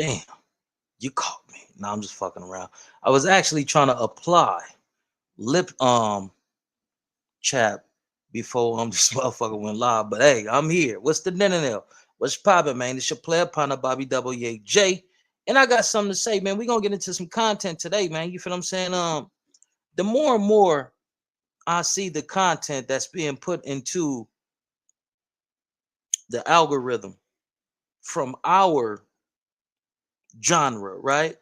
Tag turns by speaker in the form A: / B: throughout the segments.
A: Damn, you caught me. No, I'm just fucking around. I was actually trying to apply lip chap before this motherfucker went live. But hey, I'm here. What's the Ni99a? What's poppin', man? It's your player partner, Bobby WAJ. And I got something to say, man. We're gonna get into some content today, man. You feel what I'm saying? The more and more I see the content that's being put into the algorithm from our genre, right?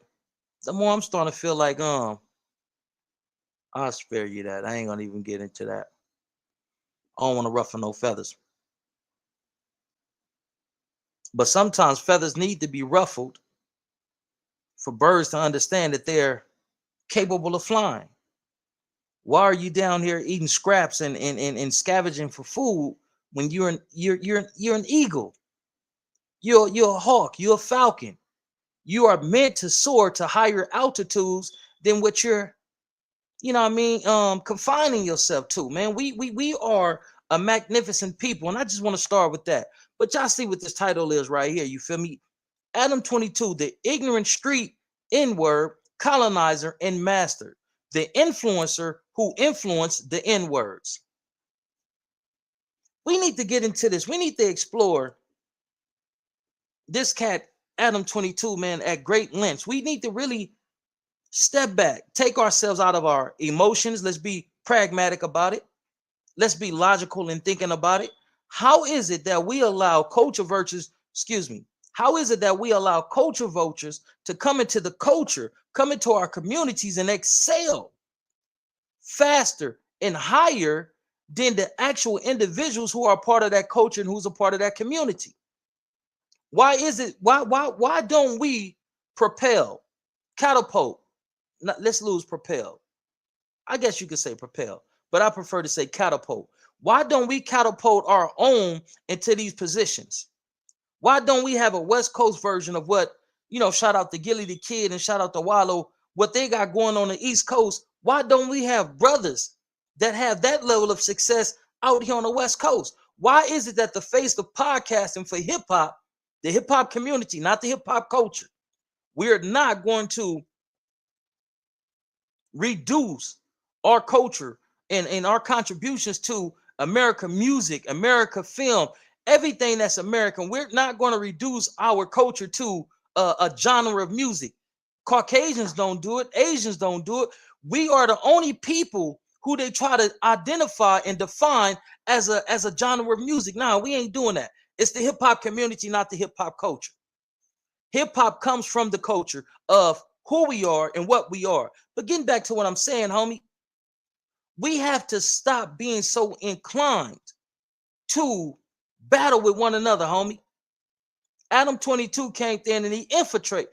A: The more I'm starting to feel like, I'll spare you that. I ain't gonna even get into that. I don't want to ruffle no feathers. But sometimes feathers need to be ruffled for birds to understand that they're capable of flying. Why are you down here eating scraps and scavenging for food when you're an eagle? You're a hawk, you're a falcon. You are meant to soar to higher altitudes than what you're, you know what I mean, confining yourself to, man. We are a magnificent people, and I just want to start with that. But y'all see what this title is right here, you feel me? Adam 22, the ignorant street N-word, colonizer, and master. The influencer who influenced the N-words. We need to get into this. We need to explore this cat, Adam 22, man, at great lengths. We need to really step back, take ourselves out of our emotions. Let's be pragmatic about it. Let's be logical in thinking about it. How is it that we allow culture vultures, how is it that we allow culture vultures to come into the culture, come into our communities and excel faster and higher than the actual individuals who are part of that culture and who's a part of that community? Why is it, why don't we propel, catapult? Let's lose propel. I guess you could say propel, but I prefer to say catapult. Why don't we catapult our own into these positions? Why don't we have a West Coast version of what, shout out to Gilly the Kid and shout out to Wallow, what they got going on the East Coast? Why don't we have brothers that have that level of success out here on the West Coast? Why is it that the face of podcasting for hip hop, the hip hop community, not the hip hop culture, we're not going to reduce our culture and our contributions to American music, America film, everything that's American? We're not going to reduce our culture to a genre of music. Caucasians don't do it. Asians don't do it. We are the only people who they try to identify and define as a genre of music. Now, we ain't doing that. It's the hip hop community, not the hip hop culture. Hip hop comes from the culture of who we are and what we are. But getting back to what I'm saying, homie, we have to stop being so inclined to battle with one another, homie. Adam 22 came in and he infiltrated.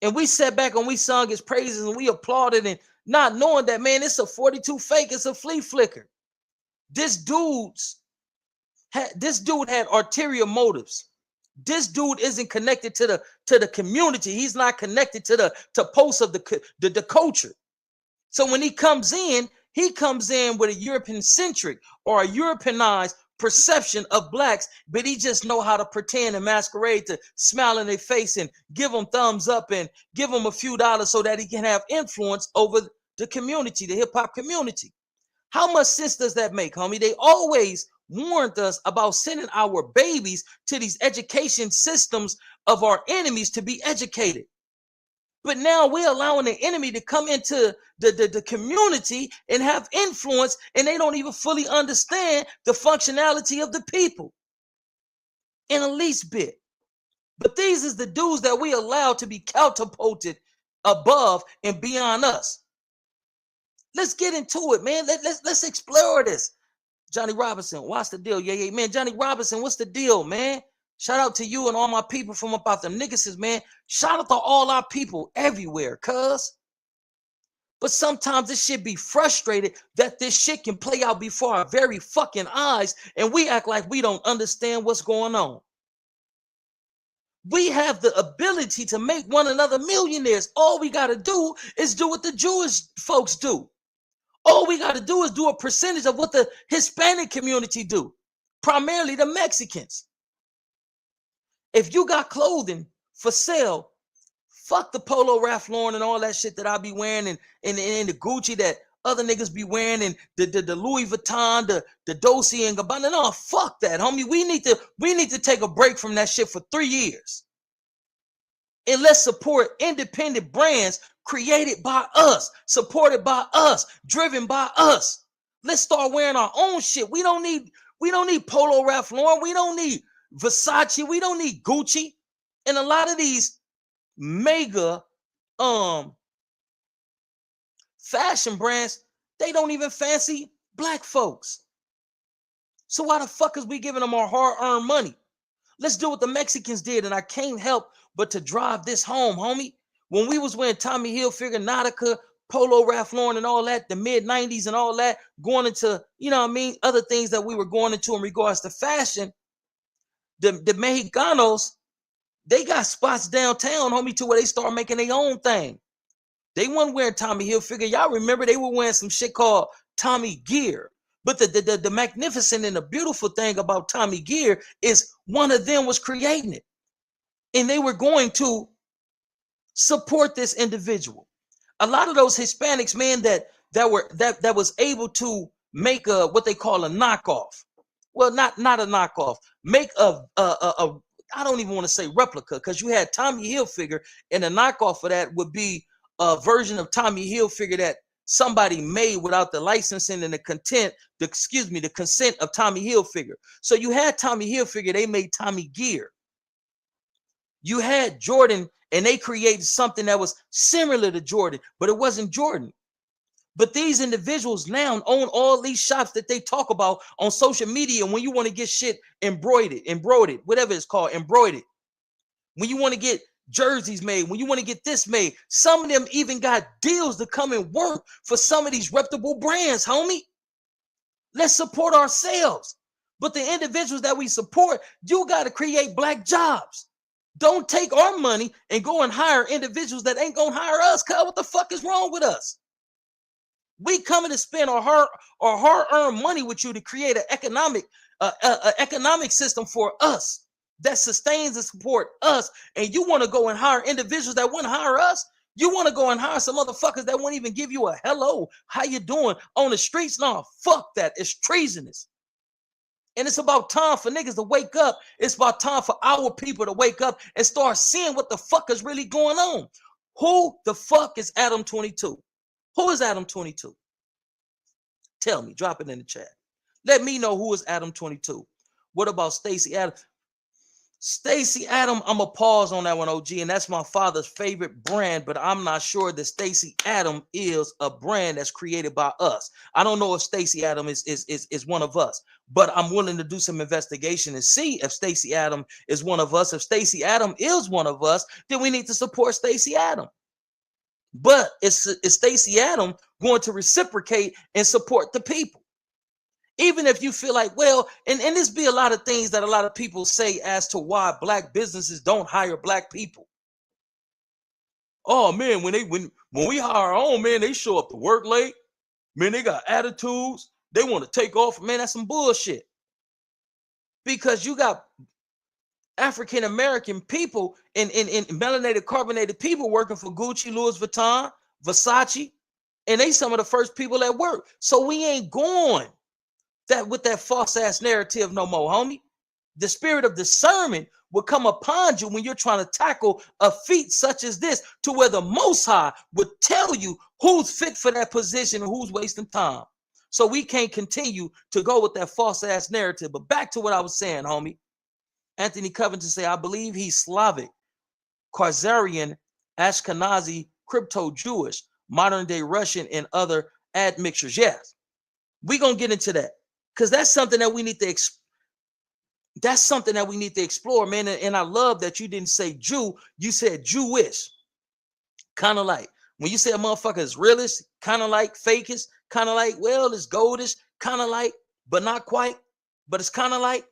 A: And we sat back and we sung his praises and we applauded, and not knowing that, man, it's a 42 fake, it's a flea flicker. This dude had ulterior motives. This dude isn't connected to the community. He's not connected to posts of the culture. So when he comes in with a European centric or a Europeanized perception of blacks, but he just know how to pretend and masquerade to smile in their face and give them thumbs up and give them a few dollars so that he can have influence over the community, the hip hop community. How much sense does that make, homie? They always warned us about sending our babies to these education systems of our enemies to be educated. But now we're allowing the enemy to come into the community and have influence, and they don't even fully understand the functionality of the people in the least bit. But these is the dudes that we allow to be catapulted above and beyond us. Let's get into it, man. Let's explore this. Johnny Robinson, what's the deal? Yeah, man. Johnny Robinson, what's the deal, man? Shout out to you and all my people from about them niggas, man. Shout out to all our people everywhere, cuz. But sometimes this shit be frustrated that this shit can play out before our very fucking eyes, and we act like we don't understand what's going on. We have the ability to make one another millionaires. All we got to do is do what the Jewish folks do. All we got to do is do a percentage of what the Hispanic community do, primarily the Mexicans. If you got clothing for sale, fuck the Polo Ralph Lauren and all that shit that I be wearing, and the Gucci that other niggas be wearing, and the Louis Vuitton, the Dolce and Gabbana. No, fuck that, homie. We need to take a break from that shit for 3 years. And let's support independent brands created by us, supported by us, driven by us. Let's start wearing our own shit. We don't need Polo Ralph Lauren. We don't need Versace. We don't need Gucci. And a lot of these mega fashion brands, they don't even fancy black folks. So why the fuck is we giving them our hard-earned money? Let's do what the Mexicans did, and I can't help but to drive this home, homie. When we was wearing Tommy Hilfiger, Nautica, Polo Ralph Lauren, and all that, the mid-90s and all that, going into, you know what I mean, other things that we were going into in regards to fashion, the Mexicanos, they got spots downtown, homie, to where they start making their own thing. They weren't wearing Tommy Hilfiger. Y'all remember they were wearing some shit called Tommy Gear. But the magnificent and the beautiful thing about Tommy Gear is one of them was creating it. And they were going to support this individual. A lot of those Hispanics, man, that was able to make a what they call a knockoff. Well, not a knockoff. Make a I don't even want to say replica, because you had Tommy Hilfiger, and a knockoff of that would be a version of Tommy Hilfiger that somebody made without the licensing and the consent of Tommy Hilfiger. So you had Tommy Hilfiger, they made Tommy Gear. You had Jordan, and they created something that was similar to Jordan, but it wasn't Jordan. But these individuals now own all these shops that they talk about on social media. When you want to get shit embroidered, whatever it's called, embroidered. When you want to get jerseys made, when you want to get this made, some of them even got deals to come and work for some of these reputable brands, homie. Let's support ourselves. But the individuals that we support, you got to create black jobs. Don't take our money and go and hire individuals that ain't gonna hire us. Cause what the fuck is wrong with us? We coming to spend our hard-earned money with you to create an economic system for us that sustains and support us. And you want to go and hire individuals that want to hire us? You want to go and hire some motherfuckers that won't even give you a hello, how you doing on the streets? No, fuck that. It's treasonous. And it's about time for niggas to wake up. It's about time for our people to wake up and start seeing what the fuck is really going on. Who the fuck is Adam 22? Who is Adam 22? Tell me, drop it in the chat. Let me know who is Adam 22. What about Stacey Adams? Stacey Adams, I'm going to pause on that one, OG, and that's my father's favorite brand, but I'm not sure that Stacey Adams is a brand that's created by us. I don't know if Stacey Adams is one of us, but I'm willing to do some investigation and see if Stacey Adams is one of us. If Stacey Adams is one of us, then we need to support Stacey Adams. But is Stacey Adams going to reciprocate and support the people? Even if you feel like, well, and this be a lot of things that a lot of people say as to why black businesses don't hire black people. Oh man, when we hire our own, man, they show up to work late. Man, they got attitudes. They want to take off. Man, that's some bullshit. Because you got African American people and melanated, carbonated people working for Gucci, Louis Vuitton, Versace, and they some of the first people at work. So we ain't going that with that false ass narrative no more, homie. The spirit of discernment will come upon you when you're trying to tackle a feat such as this, to where the Most High would tell you who's fit for that position and who's wasting time. So we can't continue to go with that false ass narrative. But back to what I was saying, homie. Anthony Covington say, I believe he's Slavic, Khazarian, Ashkenazi, crypto-Jewish, modern-day Russian, and other admixtures. Yes, we're going to get into that, because that's something that we need to explore, man. And I love that you didn't say Jew, you said Jewish. Kind of like when you say a motherfucker is realist, kind of like fakish, kind of like, well, it's goldish, kind of like, but not quite, but it's kind of like.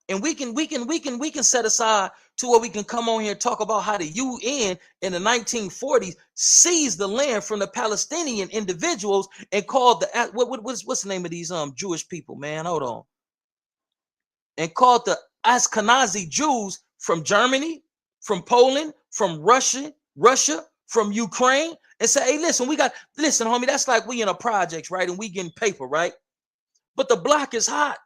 A: And we can set aside to where we can come on here and talk about how the UN in the 1940s seized the land from the Palestinian individuals and called the what's the name of these Jewish people, man? Hold on. And called the Ashkenazi Jews from Germany, from Poland, from Russia, from Ukraine, and say, hey, listen, listen, homie, that's like we in a projects, right? And we getting paper, right? But the block is hot.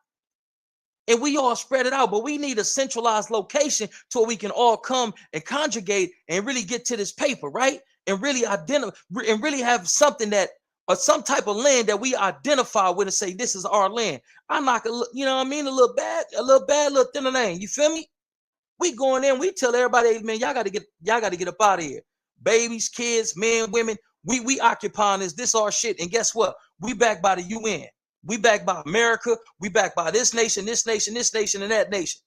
A: And we all spread it out, but we need a centralized location to where we can all come and conjugate and really get to this paper, right? And really identify and really have something that or some type of land that we identify with and say this is our land. I knock a, you know what I mean, a little bad, little thinner lane. You feel me? We going in, we tell everybody, hey, man, y'all got to get up out of here. Babies, kids, men, women, we occupying this our shit. And guess what? We backed by the UN. We backed by America. We backed by this nation, and that nation.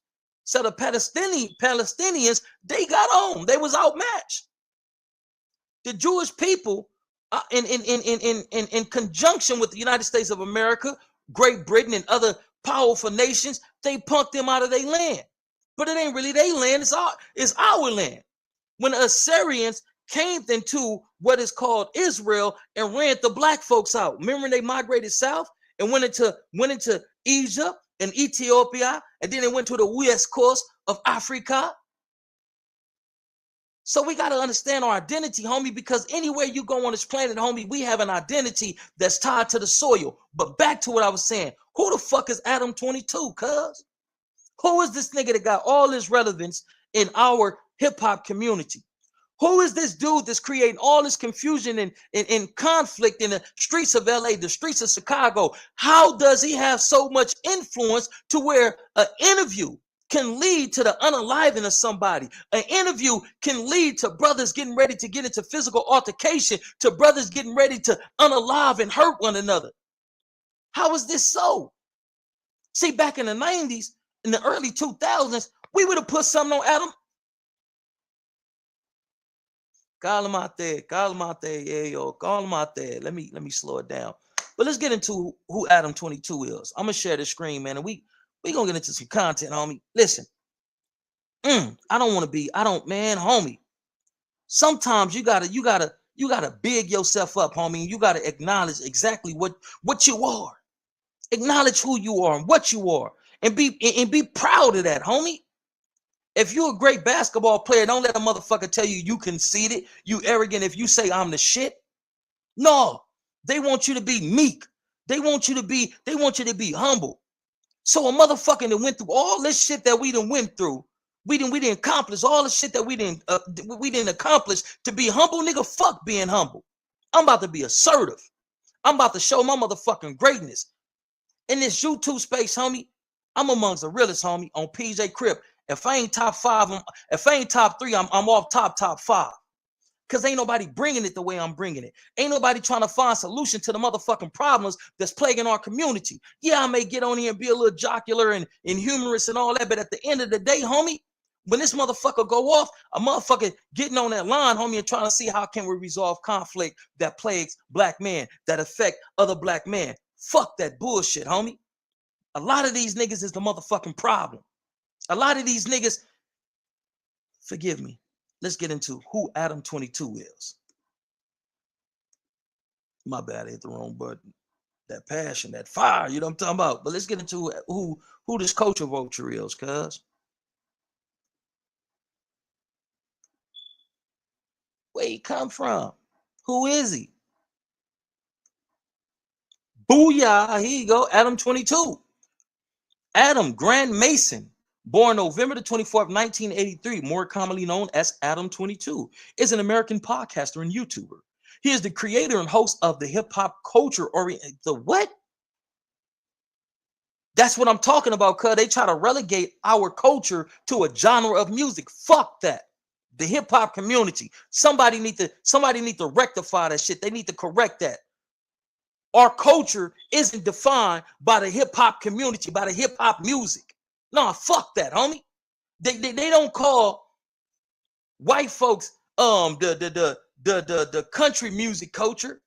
A: So the Palestinians, they got on. They was outmatched. The Jewish people, in conjunction with the United States of America, Great Britain, and other powerful nations, they punked them out of their land. But it ain't really their land. It's our land. When the Assyrians came into what is called Israel and ran the black folks out. Remember they migrated south and went into Egypt and Ethiopia, and then they went to the west coast of Africa. So we got to understand our identity, homie, because anywhere you go on this planet, homie, we have an identity that's tied to the soil. But back to what I was saying, who the fuck is Adam 22, cuz? Who is this nigga that got all this relevance in our hip-hop community? Who is this dude that's creating all this confusion and conflict in the streets of LA, the streets of Chicago? How does he have so much influence to where an interview can lead to the unaliving of somebody? An interview can lead to brothers getting ready to get into physical altercation, to brothers getting ready to unalive and hurt one another. How is this so? See, back in the 90s, in the early 2000s, we would have put something on Adam. Call him out there. Yeah, yo, call him out there. Let me slow it down. But let's get into who Adam 22 is. I'm gonna share the screen, man, and we gonna get into some content, homie. Listen, man, homie. Sometimes you gotta big yourself up, homie. You gotta acknowledge exactly what you are. Acknowledge who you are and what you are, and be proud of that, homie. If you're a great basketball player, don't let a motherfucker tell you conceited, you arrogant if you say I'm the shit. No, they want you to be meek. They want you to be humble. So a motherfucker that went through all this shit that we done went through, we didn't accomplish all the shit that we didn't accomplish to be humble, nigga. Fuck being humble. I'm about to be assertive. I'm about to show my motherfucking greatness. In this YouTube space, homie, I'm amongst the realest, homie, on PJ Crip. If I ain't top 5, if I ain't top 3, I'm off top 5. Because ain't nobody bringing it the way I'm bringing it. Ain't nobody trying to find solution to the motherfucking problems that's plaguing our community. Yeah, I may get on here and be a little jocular and humorous and all that, but at the end of the day, homie, when this motherfucker go off, a motherfucker getting on that line, homie, and trying to see how can we resolve conflict that plagues black men, that affect other black men. Fuck that bullshit, homie. A lot of these niggas is the motherfucking problem. A lot of these niggas, forgive me. Let's get into who Adam 22 is. My bad, I hit the wrong button. That passion, that fire, you know what I'm talking about. But let's get into who this culture vulture is, cuz. Where he come from? Who is he? Booyah, here you go, Adam 22. Adam Grant Mason, born November the 24th, 1983, more commonly known as Adam 22, is an American podcaster and YouTuber. He is the creator and host of the hip-hop culture the what? That's what I'm talking about, cuz they try to relegate our culture to a genre of music. Fuck that. The hip-hop community. Somebody need to rectify that shit. They need to correct that. Our culture isn't defined by the hip-hop community, by the hip-hop music. Nah, fuck that, homie. They don't call white folks the country music culture.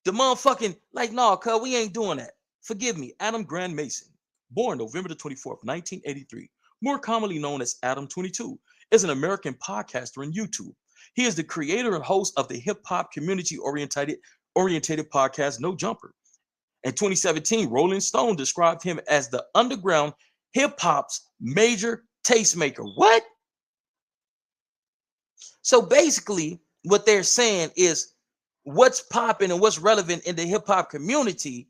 A: The motherfucking nah, cuz we ain't doing that. Forgive me, Adam Grant Mason, born November the 24th, 1983, more commonly known as Adam 22, is an American podcaster and YouTube. He is the creator and host of the hip-hop community oriented podcast No Jumper. In 2017, Rolling Stone described him as the underground hip hop's major tastemaker. What? So basically, what they're saying is what's popping and what's relevant in the hip hop community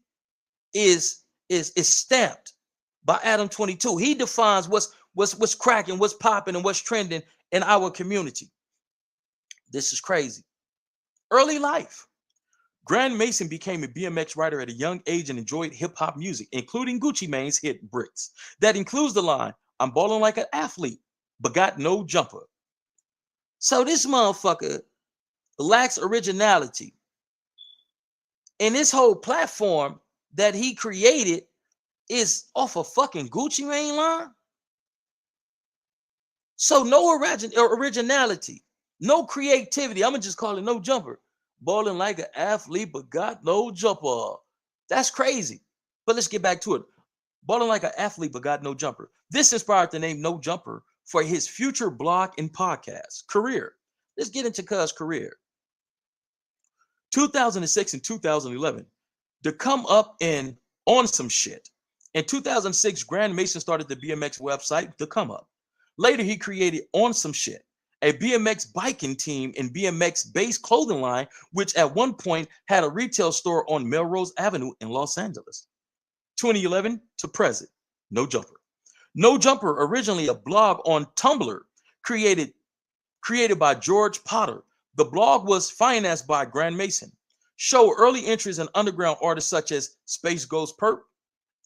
A: is stamped by Adam 22. He defines what's cracking, what's popping, and what's trending in our community. This is crazy. Early life. Grand Mason became a BMX rider at a young age and enjoyed hip-hop music, including Gucci Mane's hit Bricks. That includes the line, "I'm balling like an athlete, but got no jumper." So this motherfucker lacks originality. And this whole platform that he created is off a fucking Gucci Mane line. So no originality, no creativity. I'm gonna just call it no jumper. Balling like an athlete, but got no jumper. That's crazy. But let's get back to it. Balling like an athlete, but got no jumper. This inspired the name No Jumper for his future blog and podcast career. Let's get into Cuz career. 2006 and 2011, to come up and on some shit. In 2006, Grand Mason started the BMX website, The Come Up. Later, he created On Some Shit, a BMX biking team and BMX-based clothing line, which at one point had a retail store on Melrose Avenue in Los Angeles. 2011 to present, No Jumper. No Jumper, originally a blog on Tumblr, created by George Potter. The blog was financed by Grand Mason. Show early entries in underground artists such as Space Ghost Perp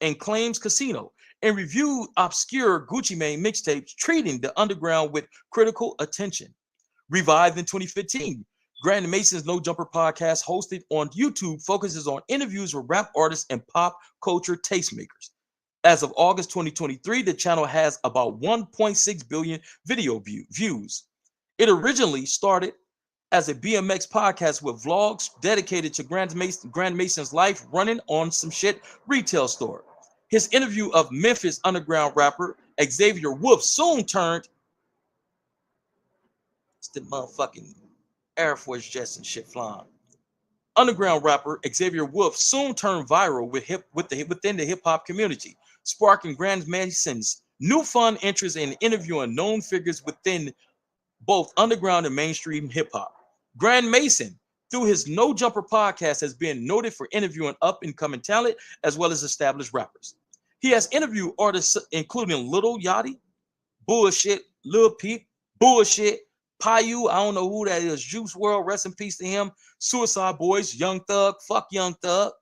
A: and Claims Casino, and reviewed obscure Gucci Mane mixtapes, treating the underground with critical attention. Revived in 2015, Grand Mason's No Jumper podcast, hosted on YouTube, focuses on interviews with rap artists and pop culture tastemakers. As of August 2023, the channel has about 1.6 billion video views. It originally started as a BMX podcast with vlogs dedicated to Grand Mason's life running On Some Shit retail store. His interview of Memphis underground rapper Xavier Wolf soon turned, it's the motherfucking Air Force jets and shit flying. Underground rapper Xavier Wolf soon turned viral within the hip hop community, sparking Grand Mason's newfound interest in interviewing known figures within both underground and mainstream hip hop. Grand Mason, through his No Jumper podcast, has been noted for interviewing up-and-coming talent as well as established rappers. He has interviewed artists including Lil Yachty, Bullshit, Lil Peep, Bullshit, Payu, I don't know who that is, Juice WRLD, rest in peace to him, Suicide Boys, Young Thug, fuck Young Thug.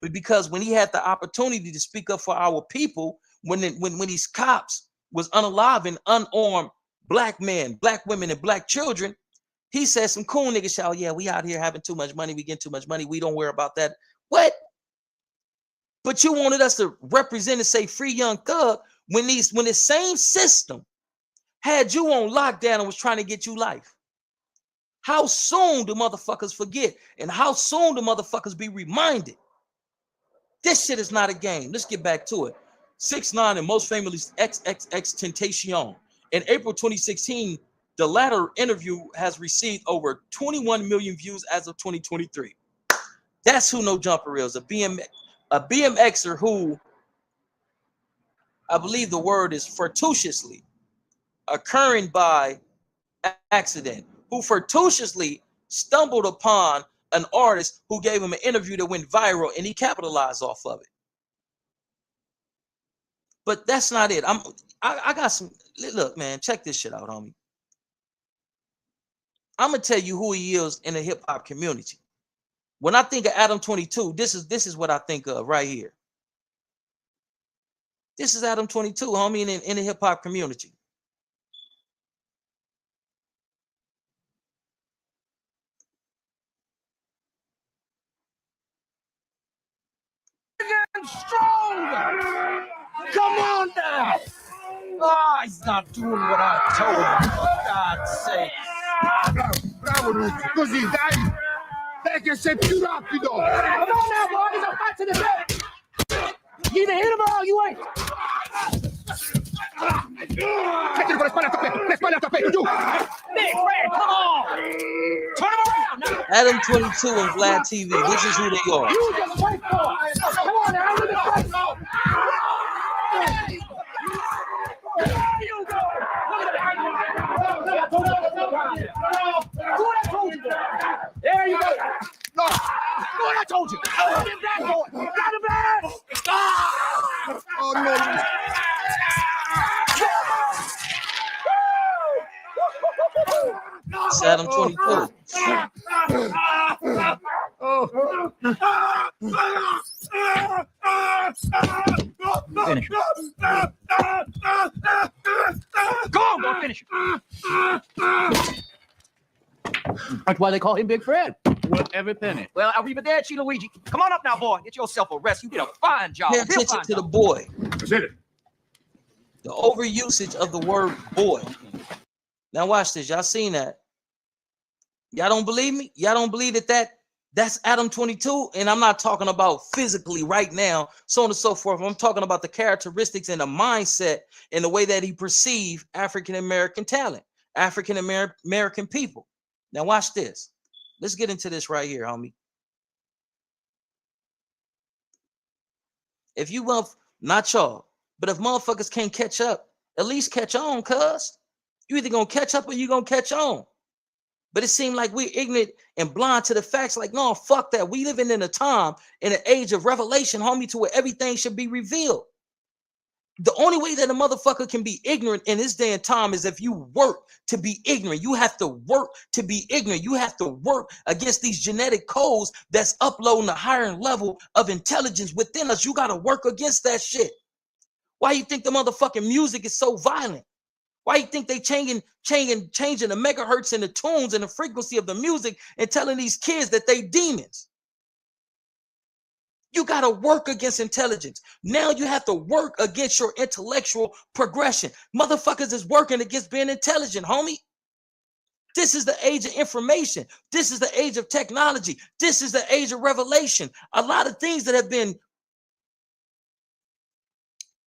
A: But because when he had the opportunity to speak up for our people, when these cops was unaliving unarmed black men, black women, and black children, he said some cool niggas shit, "Oh yeah, we out here having too much money, we get too much money, we don't worry about that." What? But you wanted us to represent and say free Young Thug when the same system had you on lockdown and was trying to get you life. How soon do motherfuckers forget? And how soon do motherfuckers be reminded? This shit is not a game. Let's get back to it. 6ix9ine and most famously XXXTentacion. In April 2016, the latter interview has received over 21 million views as of 2023. That's who No Jumper is, a BMXer who, I believe the word is fortuitously occurring by accident, who fortuitously stumbled upon an artist who gave him an interview that went viral and he capitalized off of it. But that's not it. I got some, look, man, check this shit out, homie. I'm gonna tell you who he is in the hip hop community. When I think of Adam 22, this is what I think of right here. This is Adam 22, homie, in the hip hop community.
B: Stronger! Come on now! Ah, he's not doing what I told him. For God's sake.
C: Bravo Lucio, così dai! Dai che sei più rapido!
B: Come on now, boy, he's a fight to the back! You either hit him or you ain't!
C: Mettilo con le spalle a tappeto, giù!
B: Big Red, come on! Turn him around now!
A: Adam 22 and Vlad TV, this is who they are.
B: You just wait for it! Come on now, look at the
C: Oh, no.
A: It's Adam 22.
B: Finish him. Go on, go finish him. That's why they call him Big Fred. With every penny. Well, arrivederci, Luigi. Come on up now, boy. Get yourself a rest. You did a fine job.
A: Pay attention to the boy.
C: That's it.
A: The overusage of the word boy. Now watch this. Y'all seen that? Y'all don't believe me? Y'all don't believe that's Adam 22? And I'm not talking about physically right now, so on and so forth. I'm talking about the characteristics and the mindset and the way that he perceived African-American talent, African-American people. Now watch this. Let's get into this right here, homie. If you not y'all, but if motherfuckers can't catch up, at least catch on, cuz. You either gonna catch up or you gonna catch on. But it seemed like we're ignorant and blind to the facts. Like, no, fuck that. We living in a time, in an age of revelation, homie, to where everything should be revealed. The only way that a motherfucker can be ignorant in this day and time is if you work to be ignorant. You have to work to be ignorant. You have to work against these genetic codes that's uploading a higher level of intelligence within us. You got to work against that shit. Why you think the motherfucking music is so violent? Why you think they changing the megahertz and the tunes and the frequency of the music and telling these kids that they demons? You got to work against intelligence. Now you have to work against your intellectual progression. Motherfuckers is working against being intelligent, homie. This is the age of information. This is the age of technology. This is the age of revelation. A lot of things that have been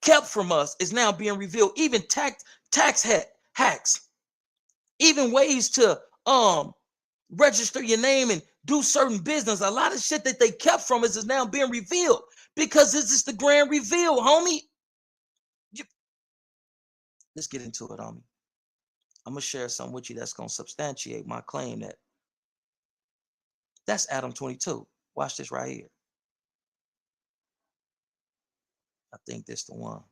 A: kept from us is now being revealed. Even tax hacks, even ways to register your name and do certain business. A lot of shit that they kept from us is now being revealed because this is the grand reveal, homie. Let's get into it, homie. I'm gonna share something with you that's gonna substantiate my claim that that's Adam 22. Watch this right here. I think this the one.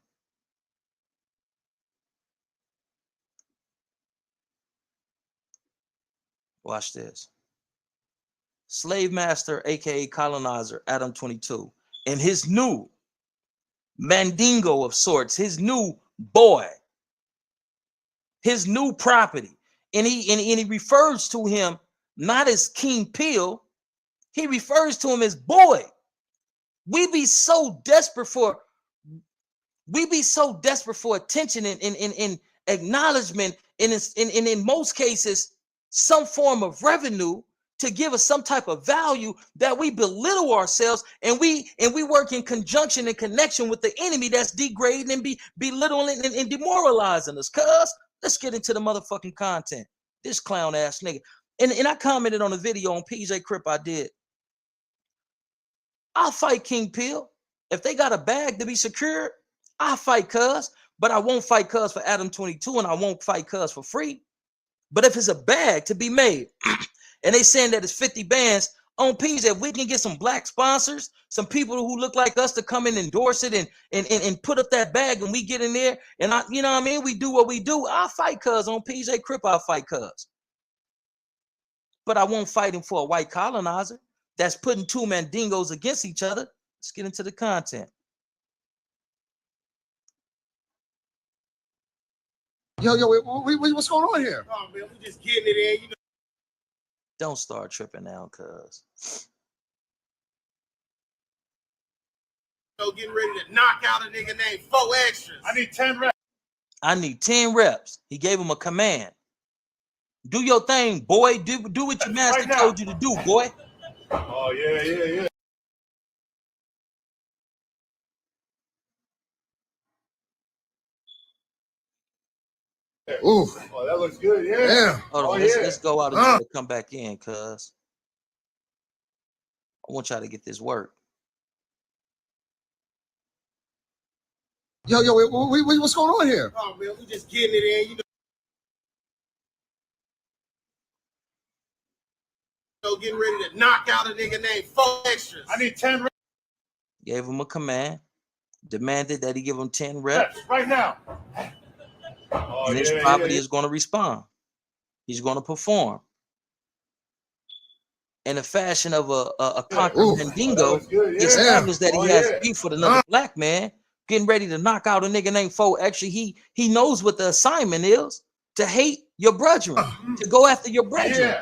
A: Watch this. Slave master, aka colonizer, Adam 22, and his new mandingo of sorts, his new boy, his new property, and he refers to him not as King Peel, he refers to him as boy. We be so desperate for attention and acknowledgement, and in most cases some form of revenue to give us some type of value, that we belittle ourselves and we work in conjunction and connection with the enemy that's degrading and belittling and demoralizing us. Cuz let's get into the motherfucking content. This clown ass nigga. And I commented on a video on PJ Crip I did. I'll fight King Peel. If they got a bag to be secured, I'll fight Cuz, but I won't fight Cuz for Adam 22 and I won't fight Cuz for free. But if it's a bag to be made, and they saying that it's 50 bands on PJ, if we can get some black sponsors, some people who look like us to come and endorse it and put up that bag, and we get in there and you know what I mean, we do what we do, I'll fight Cuz on PJ Crip, I'll fight Cuz. But I won't fight him for a white colonizer that's putting two mandingos against each other. Let's get into the content.
C: Yo, what's going on here?
D: Oh man, we just getting it in, you know.
A: Don't start tripping now, cuz.
D: Getting ready to knock out a nigga named 4 Extras.
C: I need 10 reps.
A: I need 10 reps. He gave him a command. Do your thing, boy. Do what your master
C: Right now.
A: told you to do, boy.
C: Oh, yeah. Ooh. Oh, that looks good, yeah.
A: Hold on, let's go out and come back in, cuz. I want y'all to get this work.
C: Yo, what's going on here?
D: Oh man, we just getting it in, you know. Getting ready to knock out a nigga named 4 Extras.
C: I need 10 reps.
A: Gave him a command. demanded that he give him 10 reps.
C: Yes, right now.
A: And his property is going to respond. He's going to perform. In the fashion of a conquering Mandingo, established that he has beef with another black man, getting ready to knock out a nigga named Fo. Actually, he knows what the assignment is: to hate your brethren, to go after your brethren.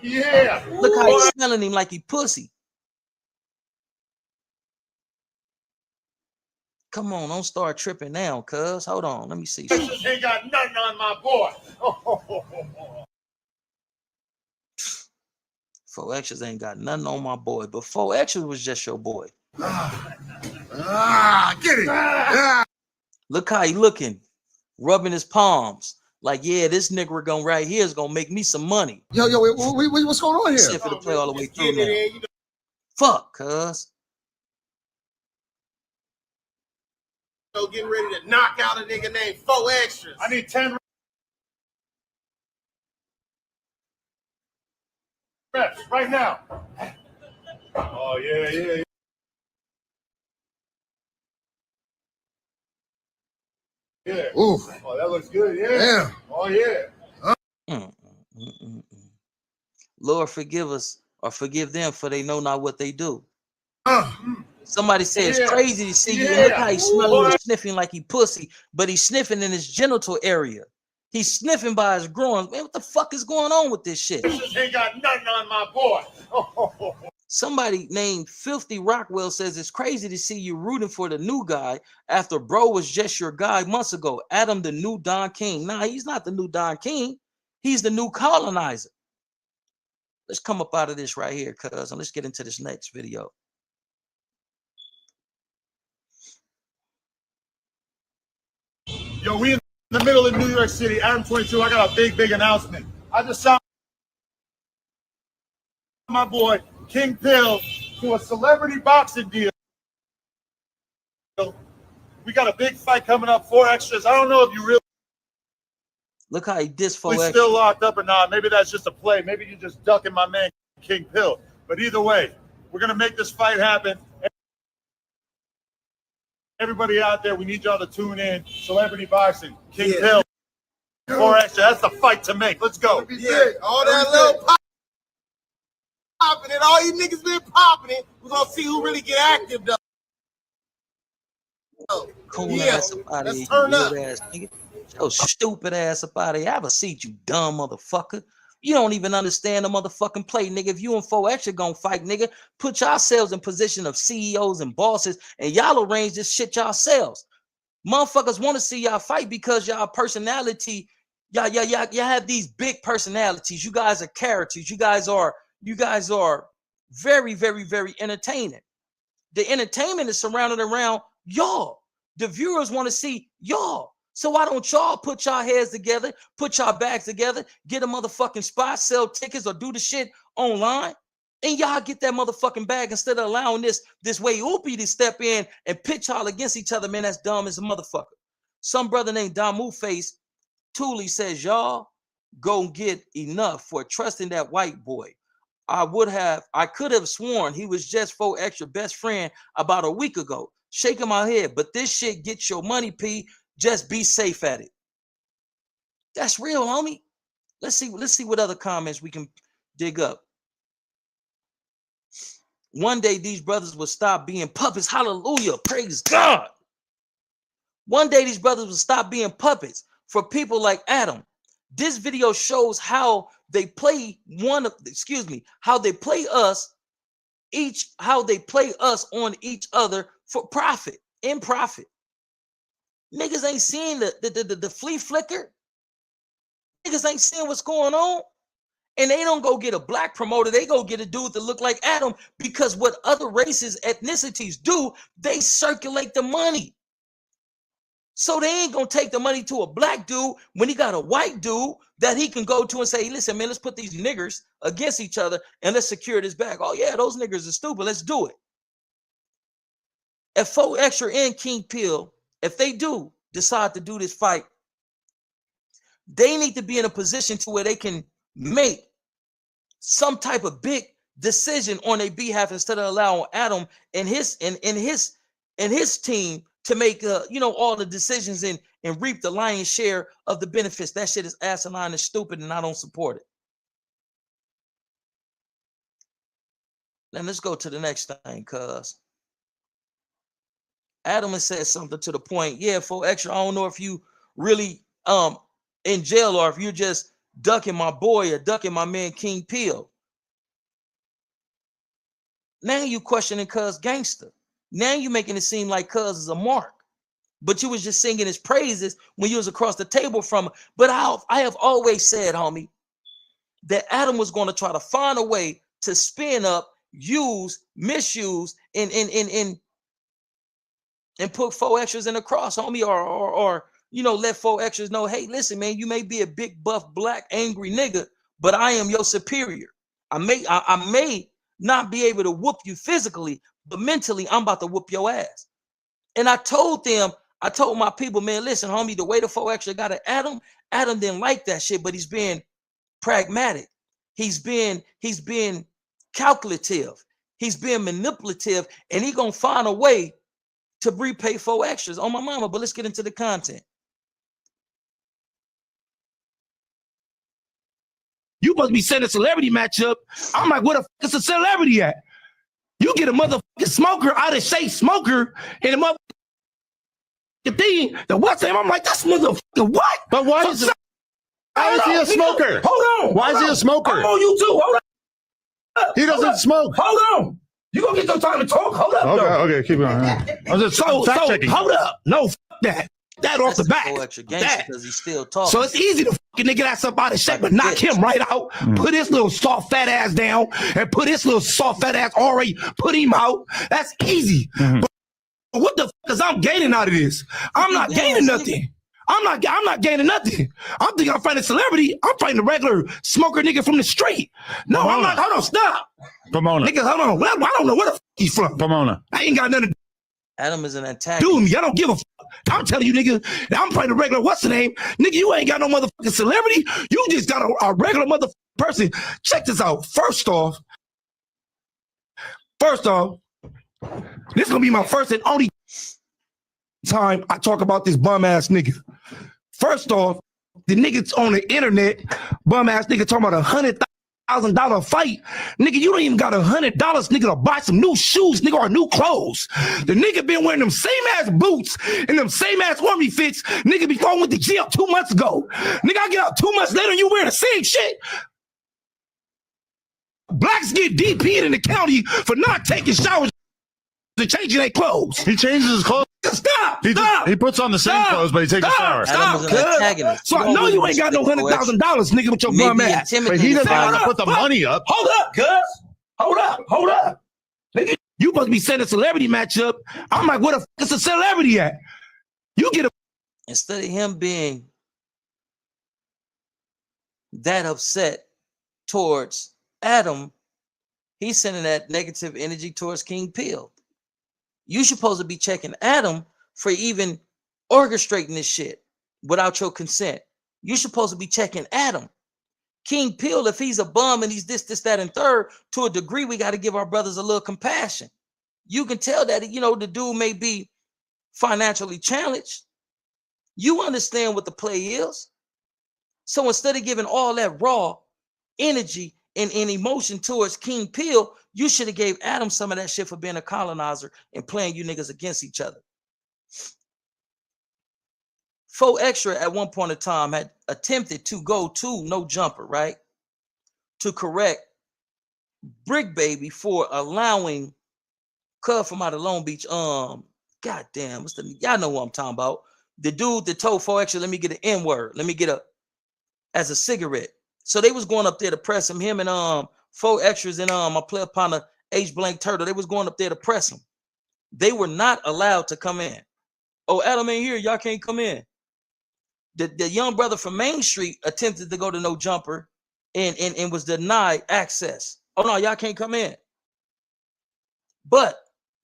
C: Yeah.
A: Look how he's smelling him like he pussy. Come on, don't start tripping now, cuz. Hold on, let me see.
C: Ain't got nothing on my boy.
A: Fo Extras ain't got nothing on my boy, but Fo Extras was just your boy.
C: Get it.
A: Look how he looking, rubbing his palms. Like, yeah, this nigga gonna right here is gonna make me some money.
C: Yo, what's going on here?
A: Shit for to play all the way through now.
D: You know,
A: Fuck, cuz.
D: getting ready to knock out a nigga named Fo Extras.
C: I need 10 reps right now. Oh, yeah. Yeah. Ooh. Oh, that looks good. Yeah. Oh, yeah.
A: Lord, forgive us or forgive them, for they know not what they do. Somebody said it's crazy to see you. And look how he's smelling and sniffing like he pussy, but he's sniffing in his genital area. He's sniffing by his groin. Man, what the fuck is going on with this shit?
C: Ain't got nothing on my boy.
A: Somebody named Filthy Rockwell says it's crazy to see you rooting for the new guy after bro was just your guy months ago. Adam, the new Don King. Nah, he's not the new Don King. He's the new Colonizer. Let's come up out of this right here, cuz, and let's get into this next video.
C: Yo, we in the middle of New York City, Adam 22. I got a big announcement. I just signed my boy King Pill to a celebrity boxing deal. We got a big fight coming up, 4 extras. I don't know if you really
A: Look how he dissed Fo Extras.
C: still locked up or not. Maybe that's just a play. Maybe you're just ducking my man King Pill. But either way, we're gonna make this fight happen. Everybody out there, we need y'all to tune in. Celebrity boxing, King Pill, 4 extra. That's the fight to make. Let's go.
D: Yeah, all that little popping and all you niggas been popping it. We're gonna see who really get active though.
A: Cool ass up out of here, you weird ass nigga. Yo, stupid ass up out of here. Have a seat, you dumb motherfucker. You don't even understand the motherfucking play, nigga. If you and Fo Extra gonna fight, nigga, put yourselves in position of CEOs and bosses, and y'all arrange this shit yourselves. Motherfuckers want to see y'all fight because y'all personality, y'all have these big personalities. You guys are characters. You guys are very, very, very entertaining. The entertainment is surrounded around y'all. The viewers want to see y'all. So why don't y'all put y'all heads together, put y'all bags together, get a motherfucking spot, sell tickets, or do the shit online, and y'all get that motherfucking bag instead of allowing this way oopie to step in and pitch y'all against each other. Man, that's dumb as a motherfucker. Some brother named Damu Face Tooley says, y'all go get enough for trusting that white boy. I could have sworn he was just Fo Extra best friend about a week ago. Shaking my head, but this shit gets your money, P. Just be safe at it. That's real, homie. Let's see what other comments we can dig up. One day these brothers will stop being puppets. Hallelujah. Praise God. One day these brothers will stop being puppets for people like Adam. This video shows how they play how they play us on each other for profit, in profit. Niggas ain't seeing the flea flicker. Niggas ain't seeing what's going on. And they don't go get a black promoter. They go get a dude that look like Adam, because what other races, ethnicities do, they circulate the money. So they ain't gonna take the money to a black dude when he got a white dude that he can go to and say, listen, man, let's put these niggers against each other and let's secure this bag. Oh yeah, those niggers are stupid. Let's do it. If Fo Extra and King Pill, if they do decide to do this fight, they need to be in a position to where they can make some type of big decision on their behalf instead of allowing Adam and his team to make you know, all the decisions and reap the lion's share of the benefits. That shit is asinine and stupid, and I don't support it. Then let's go to the next thing, cuz Adam has said something to the point, yeah, for extra, I don't know if you really in jail or if you're just ducking my boy or ducking my man King Peel. Now you questioning cuz gangster. Now you making it seem like cuz is a mark. But you was just singing his praises when you was across the table from him. But I have always said, homie, that Adam was going to try to find a way to spin up, use, misuse, and put 4 extras in the cross, homie, or you know, let 4 extras know, hey, listen, man, you may be a big buff black angry nigga, but I am your superior. I may not be able to whoop you physically, but mentally, I'm about to whoop your ass. And I told my people, man, listen, homie, the way the 4 extra got at Adam didn't like that shit, but he's being pragmatic. He's been calculative. He's being manipulative, and he gonna find a way to repay 4 extras on my mama. But let's get into the content.
B: You supposed to be sending a celebrity matchup. I'm like, where the fuck is a celebrity at? You get a motherfucking smoker out of shape smoker and a motherfucking thing. The what's name? I'm like, that's motherfucking what?
C: But why is it? How is he a smoker?
B: Hold on.
C: Why is he a smoker?
B: I'm on YouTube. Hold up.
C: He doesn't smoke.
B: Hold on. You gonna get some time to talk? Hold up.
C: Okay, keep going. I was just fact checking.
B: Hold up. No, that. That off the back.
A: Because he's still talking.
B: So it's easy to fucking nigga that's up out of shape, but knock him right out. Put his little soft fat ass down and put his little soft fat ass already. Put him out. That's easy. But what the fuck is I'm gaining out of this? I'm not gaining nothing. I'm not gaining nothing. I'm thinking I'm fighting a celebrity. I'm fighting a regular smoker nigga from the street. No, Pomona. I'm not. Hold on, stop.
C: Pomona.
B: Nigga, hold on. Well, I don't know where the fuck he's from.
C: Pomona.
B: I ain't got nothing to
A: Adam is an antagonist.
B: do me. I don't give a fuck. I'm telling you, nigga, I'm fighting a regular, what's the name? Nigga, you ain't got no motherfucking celebrity. You just got a regular motherfucking person. Check this out. First off, this is gonna be my first and only time I talk about this bum ass nigga. First off, the niggas on the internet, bum ass nigga talking about $100,000 fight. Nigga, you don't even got $100, nigga, to buy some new shoes, nigga, or new clothes. The nigga been wearing them same ass boots and them same ass army fits, nigga, before I went to jail 2 months ago. Nigga, I get out 2 months later and you wearing the same shit. Blacks get DP'd in the county for not taking showers and changing their clothes.
C: He changes his clothes.
B: Stop!
C: He puts on the same clothes, but he takes a shower.
A: Adam is an antagonist.
B: So I know you ain't got no $100,000, nigga, with your bum ass.
C: But he doesn't have to put the money up.
B: Hold up, cuz. Hold up. Nigga, you supposed to be sending a celebrity matchup. I'm like, where the fuck is a celebrity at? You get a...
A: Instead of him being that upset towards Adam, he's sending that negative energy towards King Peel. You supposed to be checking Adam for even orchestrating this shit without your consent. You supposed to be checking Adam. King Peel, if he's a bum and he's this, that, and third, to a degree, we got to give our brothers a little compassion. You can tell that, you know, the dude may be financially challenged. You understand what the play is. So instead of giving all that raw energy and emotion towards King Peel, you should have gave Adam some of that shit for being a colonizer and playing you niggas against each other. 4 Extra at one point in time had attempted to go to No Jumper, right? To correct Brick Baby for allowing Cub from out of Long Beach. Goddamn, y'all know what I'm talking about. The dude that told 4 Extra, let me get an N-word. Let me get as a cigarette. So they was going up there to press him and 4 Extras and I play upon a H blank turtle. They was going up there to press him. They were not allowed to come in. Oh, Adam ain't here. Y'all can't come in. The young brother from Main Street attempted to go to No Jumper and was denied access. Oh no, y'all can't come in. But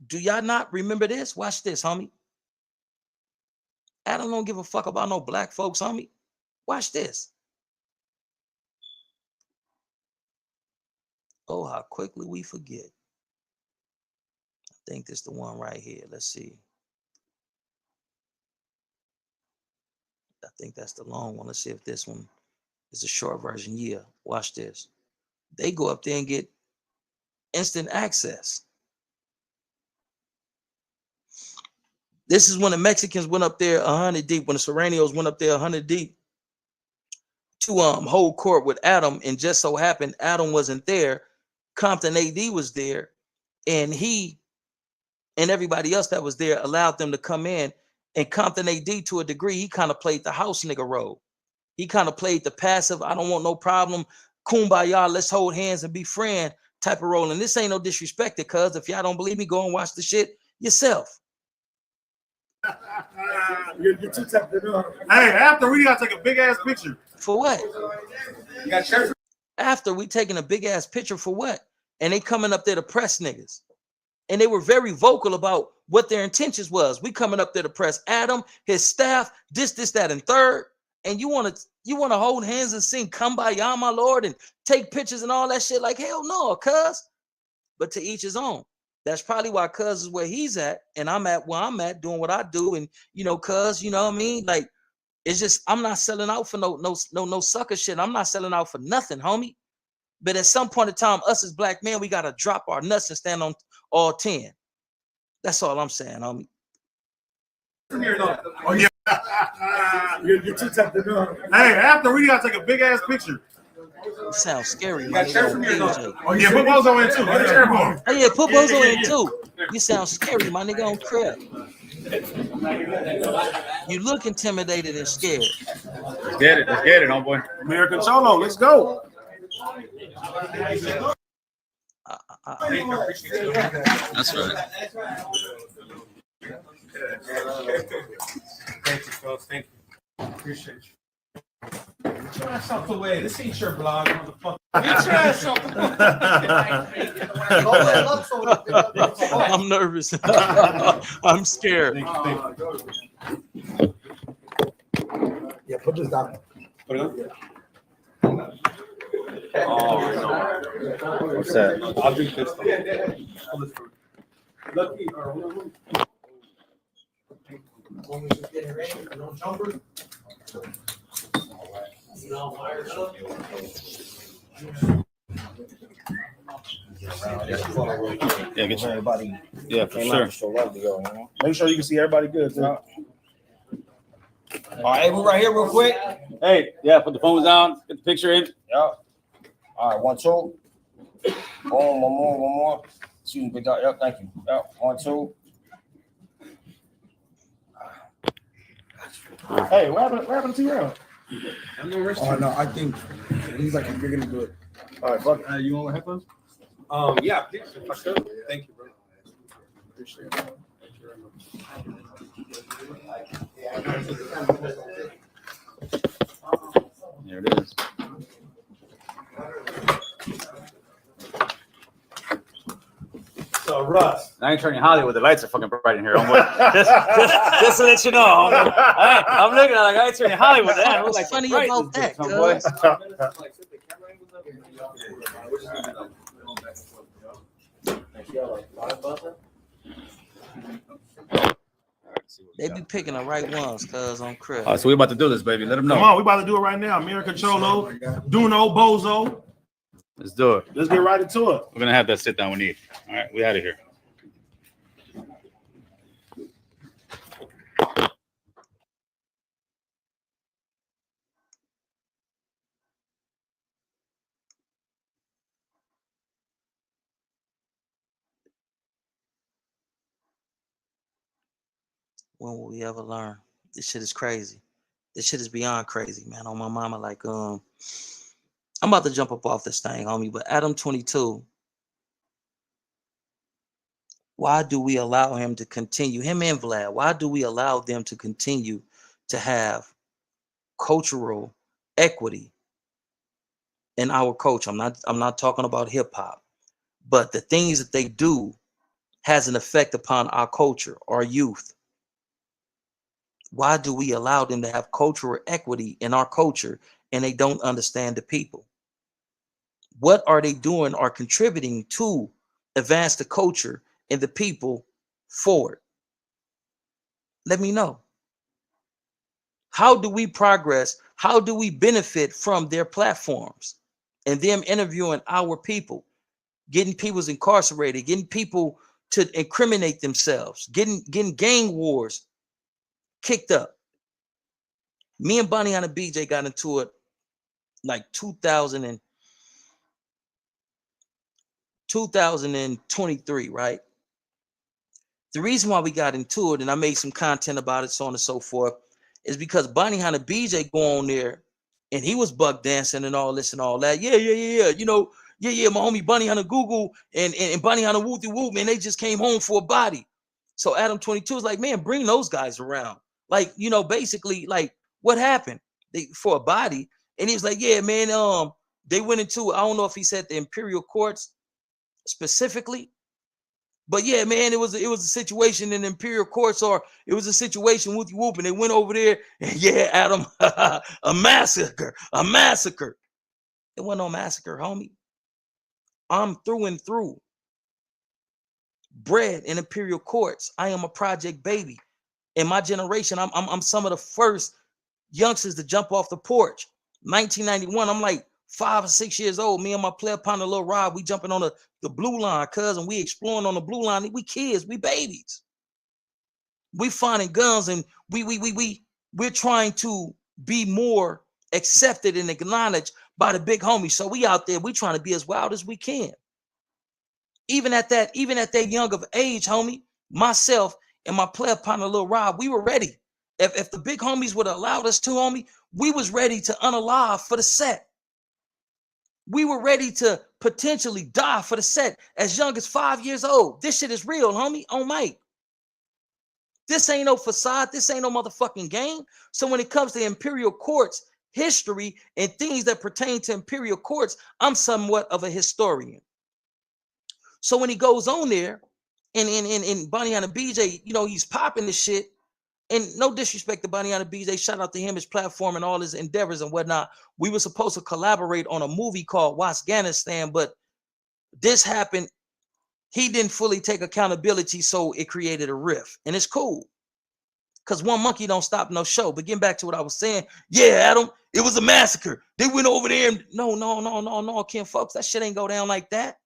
A: do y'all not remember this? Watch this, homie. Adam don't give a fuck about no black folks, homie. Watch this. Oh, how quickly we forget. I think this is the one right here. Let's see. think that's the long one. Let's see if this one is the short version. Yeah, watch this. They go up there and get instant access. This is when the Mexicans went up there 100 deep, when the Serranios went up there 100 deep to hold court with Adam, and just so happened Adam wasn't there. Compton AD was there, and he and everybody else that was there allowed them to come in. And Compton AD, to a degree, he kind of played the house nigga role. He kind of played the passive, I don't want no problem, kumbaya, let's hold hands and be friend type of role. And this ain't no disrespect, cuz if y'all don't believe me, go and watch the shit yourself.
C: You're too tempted up. Hey, after we gotta take a big ass picture.
A: For what?
C: You got shirts?
A: After we taking a big ass picture for what? And they coming up there to press niggas. And they were very vocal about what their intentions was. We coming up there to press Adam, his staff, this, that, and third. And you want to hold hands and sing Kumbaya, my Lord, and take pictures and all that shit? Like, hell no, cuz. But to each his own. That's probably why cuz is where he's at, and I'm at where I'm at, doing what I do. And cuz, you know what I mean? Like, it's just, I'm not selling out for no sucker shit. I'm not selling out for nothing, homie. But at some point in time, us as black men, we gotta drop our nuts and stand on all 10. That's all I'm saying, homie.
C: Oh yeah. You're too tempted up. Hey, after we gotta take a big ass picture.
A: It sounds scary, man.
C: Oh yeah, put Bozo in too.
A: Oh yeah, put Bozo in too. You sound scary, my nigga, on crib. You look intimidated and scared.
E: Let's get it, homeboy.
C: American Cholo, let's go.
E: That's right.
D: Thank you, folks. Thank you. Appreciate you. Get your ass out the way. This ain't your blog, motherfucker. Get your ass out the way.
A: I'm nervous. I'm scared.
B: Yeah, put this down.
E: Put it on. Oh, no. What's that?
D: I'll do this. Lucky.
E: Yeah, get you.
D: Everybody.
E: Yeah, for sure.
D: Make sure you can see everybody good, too. All right, we're right here real quick.
E: Hey, yeah, put the phones down, get the picture in.
D: Yeah. All right, 1, 2. One more. Excuse me, big dog. Yep, thank you. Yep, 1, 2. Hey, what happened to you?
B: Oh no, I think he's like, you're gonna do it.
D: All right, fuck.
C: You want headphones?
D: Yeah, please, if I could. Thank you, bro. Appreciate it.
E: There it is.
D: So, Russ.
E: I ain't turning Hollywood. The lights are fucking bright in here. just to let you know. I'm looking at like I ain't turning Hollywood.
A: What's funny about that, cuz? They be picking the right ones, cuz, on crib.
E: All right, so we about to do this, baby. Let them know.
C: Come on, we about to do it right now. American Cholo, Duno, Bozo.
E: Let's do it.
C: Let's get right into it.
E: We're gonna have that sit down we need. All right, we out of here.
A: When will we ever learn? This shit is crazy. This shit is beyond crazy, man. On my mama, like, I'm about to jump up off this thing, homie. But Adam 22, why do we allow him to continue? Him and Vlad, why do we allow them to continue to have cultural equity in our culture? I'm not talking about hip hop, but the things that they do has an effect upon our culture, our youth. Why do we allow them to have cultural equity in our culture and they don't understand the people? What are they doing or contributing to advance the culture and the people forward? Let me know. How do we progress? How do we benefit from their platforms and them interviewing our people, getting people's incarcerated, getting people to incriminate themselves, getting gang wars kicked up? Me and Ni99a BJ got into it like 2023, right? The reason why we got into it, and I made some content about it, so on and so forth, is because Ni99a BJ go on there and he was buck dancing and all this and all that. Yeah. You know, yeah. My homie Ni99a Google and Ni99a Wooty Woo, man, they just came home for a body. So Adam 22 is like, man, bring those guys around. Like, you know, basically, like, what happened for a body? And he was like, yeah, man, they went into, I don't know if he said the imperial courts specifically, but yeah, man, it was a situation in the imperial courts, or it was a situation with Whoop, and they went over there, and yeah, Adam, a massacre. It wasn't no massacre, homie. I'm through and through bred in imperial courts. I am a project baby. In my generation, I'm some of the first youngsters to jump off the porch. 1991, I'm like 5 or 6 years old. Me and my player partner, Lil Rob, we jumping on the blue line, cousin. We exploring on the blue line. We kids, we babies. We finding guns, and we're trying to be more accepted and acknowledged by the big homies. So we out there, we trying to be as wild as we can. Even at that young of age, homie, myself and my player partner, Lil Rob, we were ready. If the big homies would have allowed us to, homie, we was ready to unalive for the set. We were ready to potentially die for the set as young as 5 years old. This shit is real, homie, on mic. This ain't no facade. This ain't no motherfucking game. So when it comes to imperial courts history and things that pertain to imperial courts, I'm somewhat of a historian. So when he goes on there and Ni99a BJ, you know, he's popping this shit. And no disrespect to Ni99a BJ, shout out to him, his platform and all his endeavors and whatnot. We were supposed to collaborate on a movie called Afghanistan, but this happened. He didn't fully take accountability, so it created a rift. And it's cool, because one monkey don't stop no show. But getting back to what I was saying, yeah, Adam, it was a massacre. They went over there and no, Ken, folks, that shit ain't go down like that.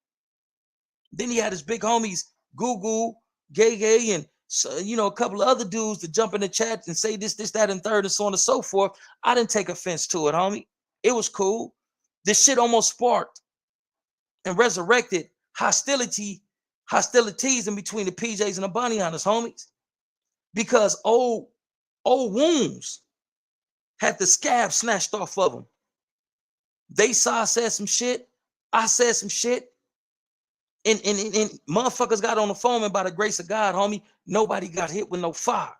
A: Then he had his big homies, Google, Gay, and so, you know, a couple of other dudes to jump in the chat and say this, that, and third, and so on and so forth. I didn't take offense to it, homie. It was cool. This shit almost sparked and resurrected hostilities in between the PJs and the Ni99as, homies. Because old wounds had the scab snatched off of them. They said some shit. I said some shit. And motherfuckers got on the phone, and by the grace of God, homie, nobody got hit with no fire.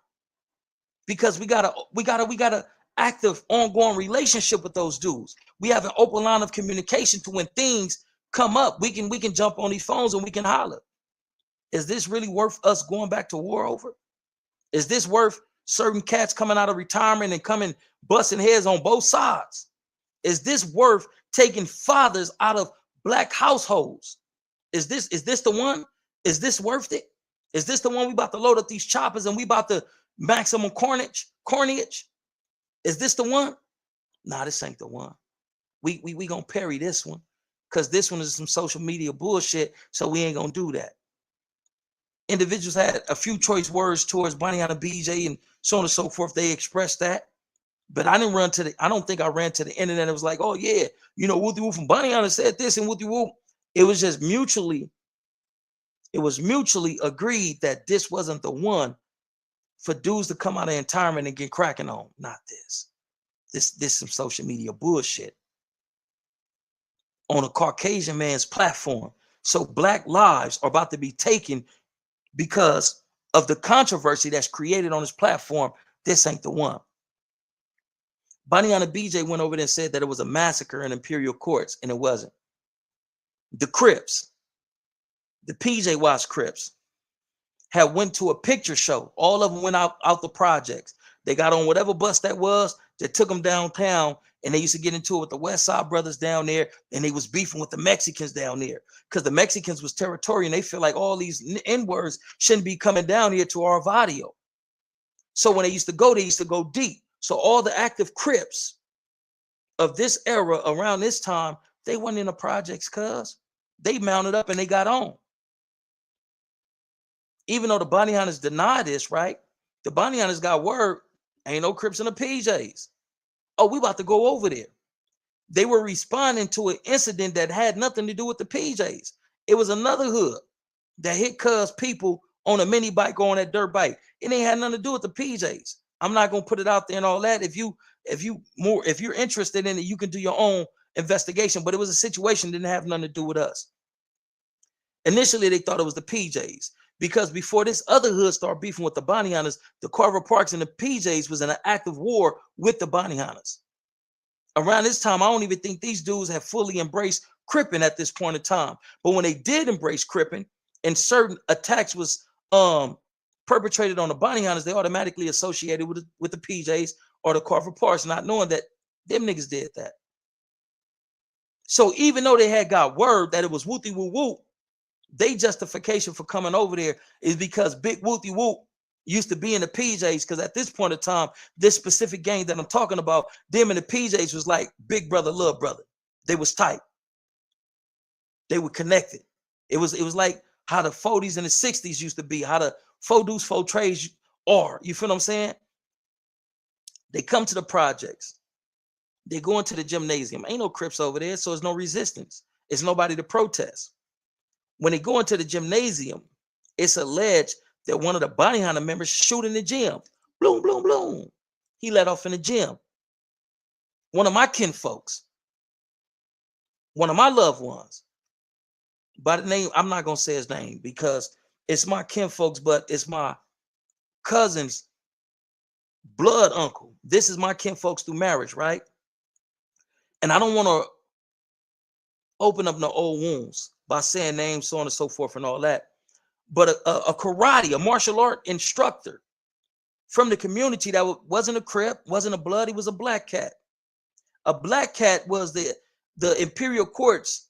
A: Because we got a active, ongoing relationship with those dudes. We have an open line of communication to when things come up, we can jump on these phones and we can holler. Is this really worth us going back to war over? Is this worth certain cats coming out of retirement and coming busting heads on both sides? Is this worth taking fathers out of black households? Is this the one? Is this worth it? Is this the one we about to load up these choppers and we about to maximum carnage? Is this the one? Nah, this ain't the one. We gonna parry this one, because this one is some social media bullshit, so we ain't gonna do that. Individuals had a few choice words towards Ni99a BJ and so on and so forth. They expressed that. But I don't think I ran to the internet. It was like, oh yeah, you know, Wooty Woo from Ni99a said this and Wooty Woo. It was just mutually agreed that this wasn't the one for dudes to come out of retirement and get cracking on. Not this. This some social media bullshit on a Caucasian man's platform. So black lives are about to be taken because of the controversy that's created on his platform. This ain't the one. Ni99a BJ went over there and said that it was a massacre in imperial courts, and it wasn't. The Crips, the PJ Watch Crips, had went to a picture show. All of them went out the projects. They got on whatever bus that was that took them downtown, and they used to get into it with the West Side brothers down there, and they was beefing with the Mexicans down there because the Mexicans was territorial, and they feel like all these N-words shouldn't be coming down here to our Vadio. So when they used to go deep. So all the active Crips of this era around this time, they weren't in the projects, cuz they mounted up and they got on. Even though the bounty hunters deny this, right? The bounty hunters got word, ain't no Crips in the PJs. Oh, we about to go over there. They were responding to an incident that had nothing to do with the PJs. It was another hood that hit cuz people on a mini bike or on that dirt bike. It ain't had nothing to do with the PJs. I'm not gonna put it out there and all that. If you're interested in it, you can do your own investigation. But it was a situation that didn't have nothing to do with us. Initially, they thought it was the PJs because before this other hood started beefing with the bounty hunters, the Carver Parks and the PJs was in an active war with the bounty hunters. Around this time, I don't even think these dudes have fully embraced Crippin at this point in time. But when they did embrace Crippin and certain attacks was perpetrated on the bounty hunters, they automatically associated with the PJs or the Carver Parks, not knowing that them niggas did that. So even though they had got word that it was Wooty Woo Woo, they justification for coming over there is because Big Wooty Woo used to be in the PJs, because at this point in time, this specific gang that I'm talking about, them and the PJs was like big brother, little brother. They was tight. They were connected. It was like how the 40s and the 60s used to be, how the 4 dudes, 4 trades are. You feel what I'm saying? They come to the projects. They go into the gymnasium. Ain't no Crips over there, so there's no resistance. It's nobody to protest. When they go into the gymnasium, it's alleged that one of the bounty hunter members shoot in the gym. Bloom, bloom, bloom. He let off in the gym. One of my kinfolks, one of my loved ones, by the name, I'm not going to say his name because it's my kinfolks, but it's my cousin's blood uncle. This is my kinfolks through marriage, right? And I don't want to open up no old wounds by saying names, so on and so forth and all that. But a karate, a martial art instructor from the community that wasn't a Crip, wasn't a Blood, he was a black cat. A black cat was the Imperial Court's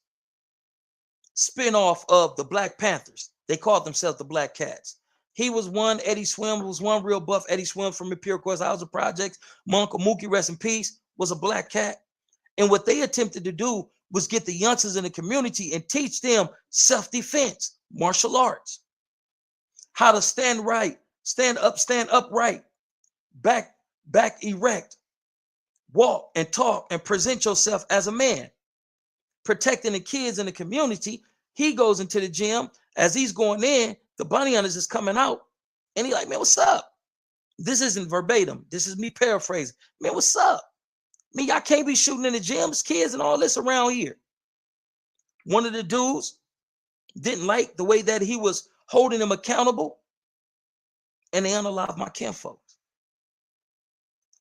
A: spinoff of the Black Panthers. They called themselves the Black Cats. He was one. Eddie Swim was one, real buff Eddie Swim from Imperial Court's House of Projects. Monk Mookie, rest in peace, was a black cat. And what they attempted to do was get the youngsters in the community and teach them self-defense, martial arts, how to stand right, stand upright, back erect, walk and talk and present yourself as a man, protecting the kids in the community. He goes into the gym. As he's going in, the bounty hunters is coming out, and he like, man, what's up? This isn't verbatim. This is me paraphrasing. Man, what's up? Me, y'all can't be shooting in the gyms, kids and all this around here. One of the dudes didn't like the way that he was holding him accountable, and they unalived my kinfolks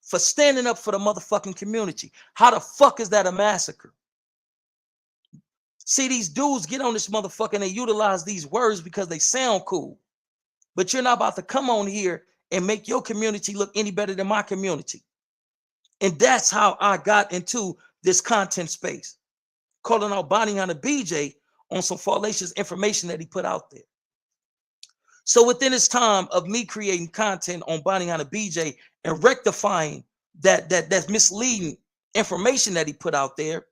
A: for standing up for the motherfucking community. How the fuck is that a massacre? See, these dudes get on this motherfucker and they utilize these words because they sound cool. But you're not about to come on here and make your community look any better than my community. And that's how I got into this content space, calling out Bounty Hunter BJ on some fallacious information that he put out there. So within this time of me creating content on Bounty Hunter BJ and rectifying that misleading information that he put out there,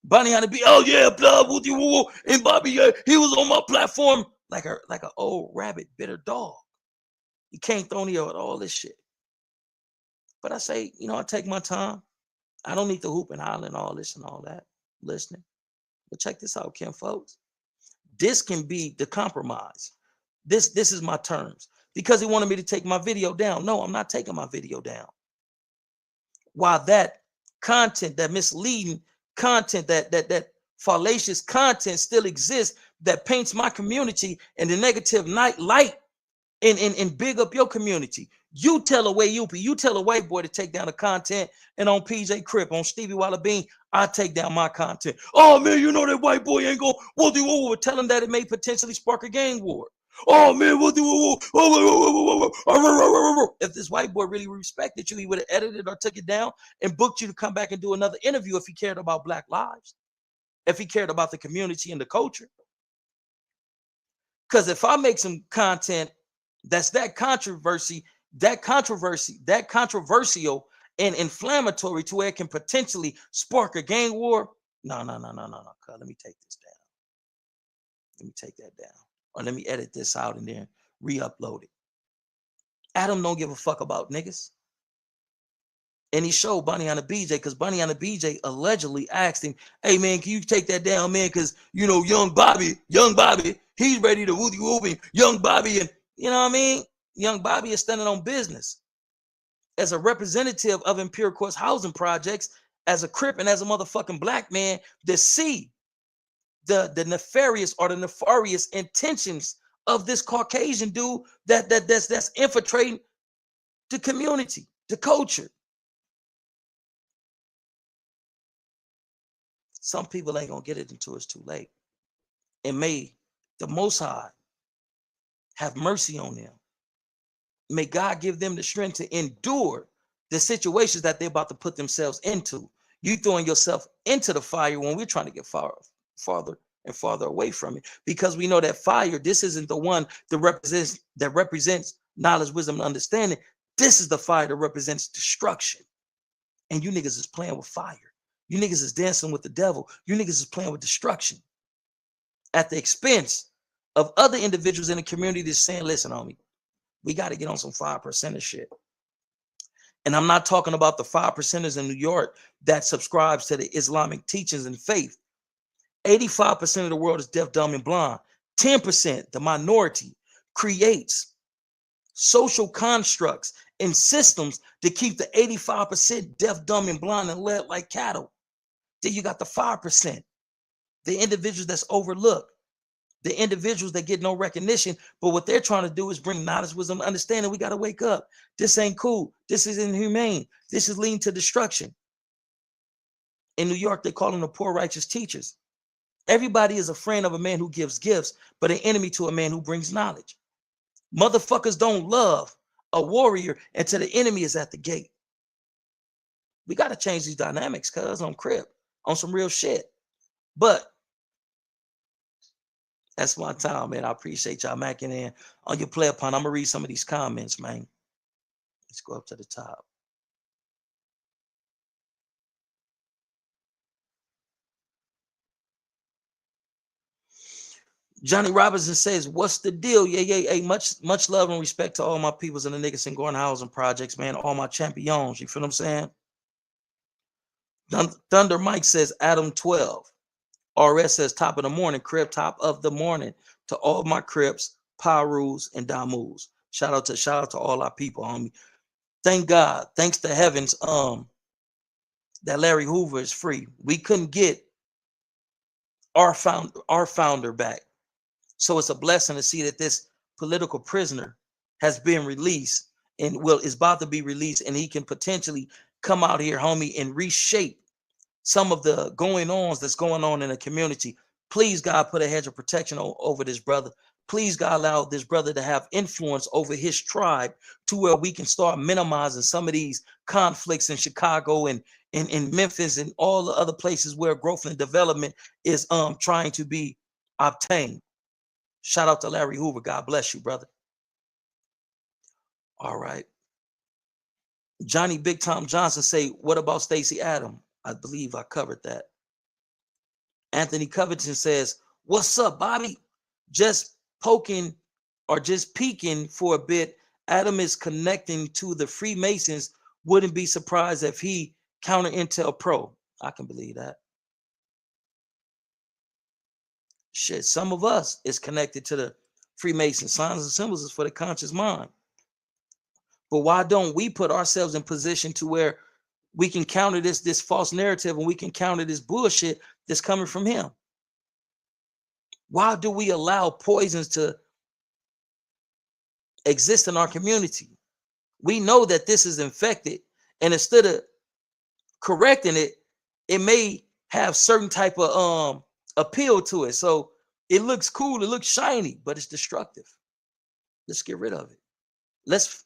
A: Bounty Hunter B, oh yeah, blah, woo, woo, woo, and Bobby, yeah, he was on my platform like an old rabbit, bitter dog. He can't throw me out all this shit. But I say, I take my time. I don't need to hoop and holler and all this and all that, listening. But check this out, Kim, folks. This can be the compromise. This is my terms. Because he wanted me to take my video down. No, I'm not taking my video down. While that content, that misleading content, that fallacious content still exists, that paints my community in the negative light and big up your community. You tell a way you tell a white boy to take down the content, and on PJ Crip, on Stevie Walla Bean, I take down my content. Oh man, that white boy ain't gonna woo. Tell him that it may potentially spark a gang war. Oh man, woo. If this white boy really respected you, he would have edited or took it down and booked you to come back and do another interview if he cared about Black lives, if he cared about the community and the culture. Because if I make some content that's that controversial and inflammatory to where it can potentially spark a gang war. No. Let me take this down. Let me take that down. Or let me edit this out and then re-upload it. Adam don't give a fuck about niggas. And he showed Ni99a because Ni99a allegedly asked him, hey man, can you take that down, man? Because young Bobby, he's ready to whoopie whoopie. Young Bobby, and you know what I mean? Young Bobby is standing on business as a representative of Imperial Courts housing projects, as a Crip and as a motherfucking black man that see the nefarious or the nefarious intentions of this Caucasian dude that's infiltrating the community, the culture. Some people ain't gonna get it until it's too late. And may the Most High have mercy on them. May God give them the strength to endure the situations that they're about to put themselves into. You throwing yourself into the fire when we're trying to get farther and farther away from it, because we know that fire, this isn't the one that represents knowledge, wisdom, and understanding. This is the fire that represents destruction. And you niggas is playing with fire. You niggas is dancing with the devil. You niggas is playing with destruction at the expense of other individuals in the community that's saying, listen, homie, we got to get on some 5% shit. And I'm not talking about the 5%ers in New York that subscribes to the Islamic teachings and faith. 85% of the world is deaf, dumb, and blind. 10%, the minority, creates social constructs and systems to keep the 85% deaf, dumb, and blind and led like cattle. Then you got the 5%, the individuals that's overlooked, the individuals that get no recognition, but what they're trying to do is bring knowledge, wisdom, understanding. We got to wake up. This ain't cool. This is inhumane. This is leading to destruction. In New York, they call them the poor righteous teachers. Everybody is a friend of a man who gives gifts, but an enemy to a man who brings knowledge. Motherfuckers don't love a warrior until the enemy is at the gate. We got to change these dynamics, cuz, on Crip, on some real shit. But that's my time, man. I appreciate y'all macking in on your play upon. I'm gonna read some of these comments, man. Let's go up to the top. Johnny Robinson says, what's the deal? Yeah. Hey, much love and respect to all my peoples in the Nickerson Gordon housing projects, man. All my champions. You feel what I'm saying? Thunder Mike says, Adam 12. RS says, top of the morning, Crip, top of the morning to all my Crips, Pyrus, and Damus. Shout out to all our people, homie. Thank God, thanks to heavens, that Larry Hoover is free. We couldn't get our founder back. So it's a blessing to see that this political prisoner has been released and is about to be released, and he can potentially come out here, homie, and reshape some of the going-ons that's going on in the community. Please, God, put a hedge of protection over this brother. Please, God, allow this brother to have influence over his tribe to where we can start minimizing some of these conflicts in Chicago and in Memphis and all the other places where growth and development is trying to be obtained. Shout out to Larry Hoover. God bless you, brother. All right. Johnny Big Tom Johnson say, what about Stacey Adams? I believe I covered that. Anthony Covington says, what's up, Bobby? Just poking or just peeking for a bit. Adam is connecting to the Freemasons. Wouldn't be surprised if he counter intel pro. I can believe that. Shit, some of us is connected to the Freemason. Signs and symbols is for the conscious mind. But why don't we put ourselves in position to where we can counter this false narrative and we can counter this bullshit that's coming from him? Why do we allow poisons to exist in our community? We know that this is infected, and instead of correcting it, it may have certain type of appeal to it. So it looks cool, it looks shiny, but it's destructive. Let's get rid of it. Let's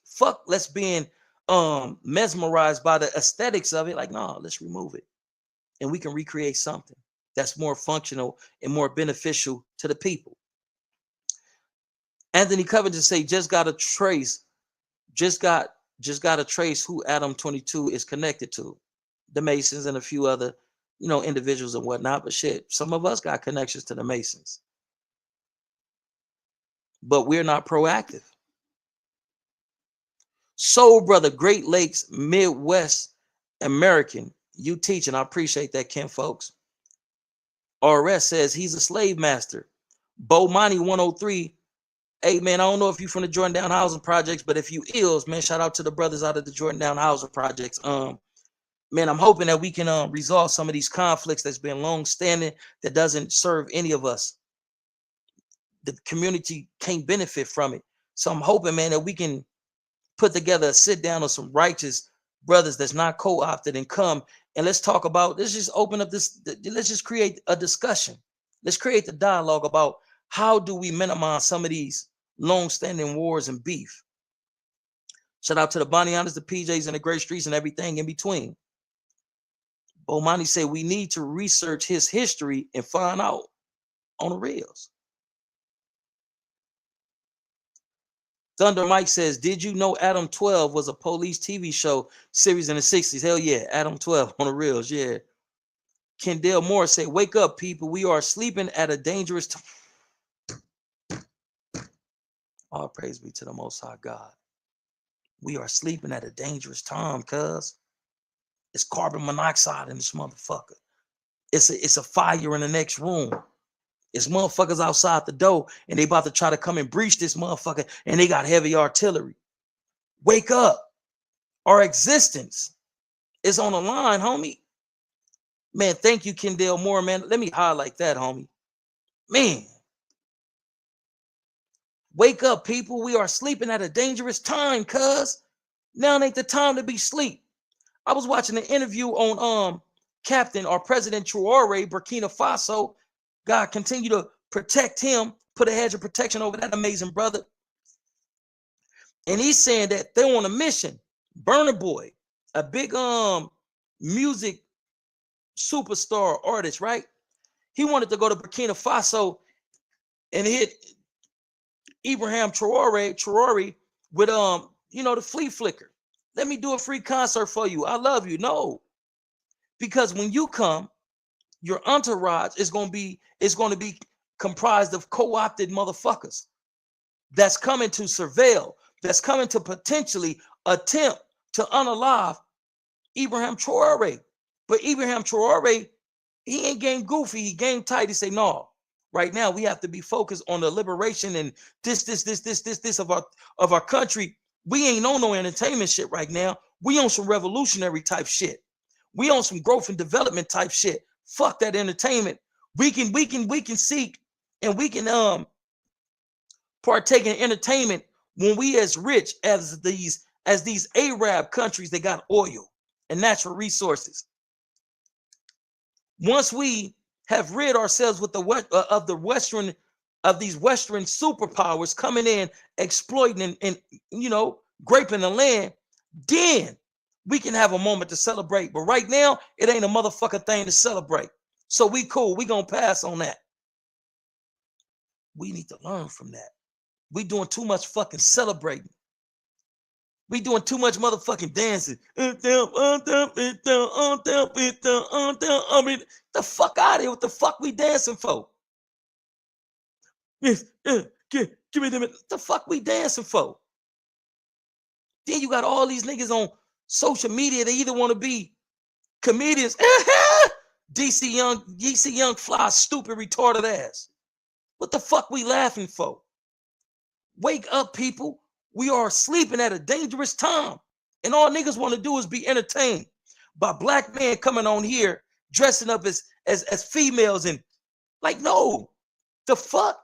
A: being mesmerized by the aesthetics of it. Like, no, let's remove it. And we can recreate something that's more functional and more beneficial to the people. Anthony Covington say, just got just got to trace who Adam 22 is connected to. The Masons and a few other, individuals and whatnot. But shit, some of us got connections to the Masons. But we're not proactive. Soul Brother, Great Lakes, Midwest American. You teaching. I appreciate that, Ken, folks. RS says he's a slave master. Bomani 103. Hey, man, I don't know if you're from the Jordan Down Housing Projects, but if you is, man, shout out to the brothers out of the Jordan Down Housing Projects. Man, I'm hoping that we can resolve some of these conflicts that's been long standing that doesn't serve any of us. The community can't benefit from it. So I'm hoping, man, that we can put together a sit down of some righteous brothers that's not co-opted and come and let's talk about, let's just open up this, let's just create a discussion. Let's create the dialogue about how do we minimize some of these long-standing wars and beef. Shout out to the Bonnianas, the PJs, and the Great Streets and everything in between. Bomani said we need to research his history and find out on the reels. Thunder Mike says, did you know Adam 12 was a police TV show series in the 60s? Hell yeah, Adam 12 on the reels, yeah. Kendall Moore said, wake up, people. We are sleeping at a dangerous time. All praise be to the Most High God. We are sleeping at a dangerous time, cuz. It's carbon monoxide in this motherfucker. It's a fire in the next room. It's motherfuckers outside the door and they about to try to come and breach this motherfucker and they got heavy artillery. Wake up. Our existence is on the line, homie. Man, thank you, Kendall Moore, man. Let me highlight that, homie. Man. Wake up, people. We are sleeping at a dangerous time, cuz. Now ain't the time to be asleep. I was watching an interview on Captain or President Traore, Burkina Faso. God continue to protect him, put a hedge of protection over that amazing brother. And he's saying that they're on a mission. Burna Boy, a big music superstar artist, right? He wanted to go to Burkina Faso and hit Ibrahim Traore with the flea flicker. Let me do a free concert for you. I love you. No. Because when you come, your entourage is going to be comprised of co-opted motherfuckers that's coming to surveil, that's coming to potentially attempt to unalive Ibrahim Traore. But Ibrahim Traore, he ain't game goofy, he game tight. He say, no, right now we have to be focused on the liberation and this of our country. We ain't on no entertainment shit right now. We on some revolutionary type shit. We on some growth and development type shit. Fuck that entertainment. We can seek and we can partake in entertainment when we as rich as these Arab countries that got oil and natural resources. Once we have rid ourselves with these Western superpowers coming in, exploiting and graping the land, then we can have a moment to celebrate. But right now, it ain't a motherfucking thing to celebrate. So we cool. We gonna pass on that. We need to learn from that. We doing too much fucking celebrating. We doing too much motherfucking dancing. I mean, the fuck out of here. What the fuck we dancing for? Give me them. The fuck we dancing for? Then you got all these niggas on social media. They either want to be comedians. DC Young Fly, stupid, retarded ass. What the fuck we laughing for? Wake up, people. We are sleeping at a dangerous time. And all niggas want to do is be entertained by black men coming on here dressing up as females and like, no, the fuck?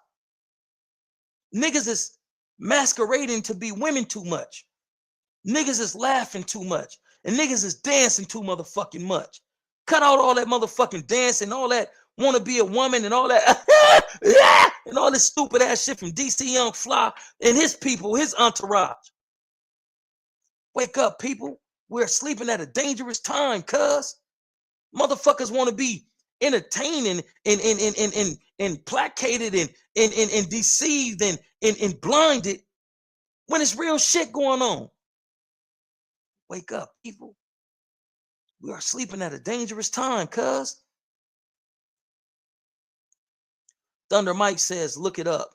A: Niggas is masquerading to be women too much. Niggas is laughing too much. And niggas is dancing too motherfucking much. Cut out all that motherfucking dancing, all that want to be a woman and all that and all this stupid ass shit from DC Young Fly and his people, his entourage. Wake up, people. We're sleeping at a dangerous time, cuz. Motherfuckers want to be entertained and placated and deceived and blinded when it's real shit going on. Wake up, people. We are sleeping at a dangerous time, cuz. Thunder Mike says, look it up.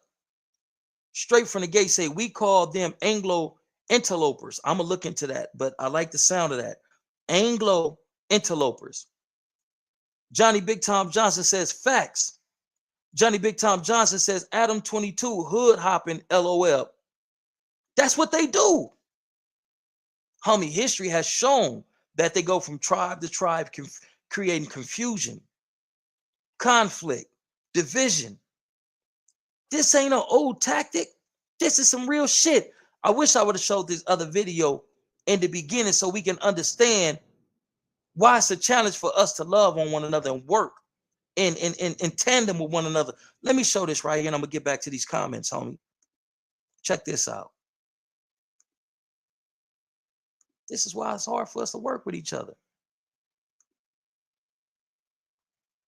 A: Straight from the gate say, we call them Anglo interlopers. I'm going to look into that, but I like the sound of that. Anglo interlopers. Johnny Big Tom Johnson says, facts. Johnny Big Tom Johnson says, Adam 22, hood hopping, LOL. That's what they do. Homie, history has shown that they go from tribe to tribe, creating confusion, conflict, division. This ain't an old tactic. This is some real shit. I wish I would have showed this other video in the beginning so we can understand why it's a challenge for us to love on one another and work in tandem with one another. Let me show this right here, and I'm going to get back to these comments, homie. Check this out. This is why it's hard for us to work with each other.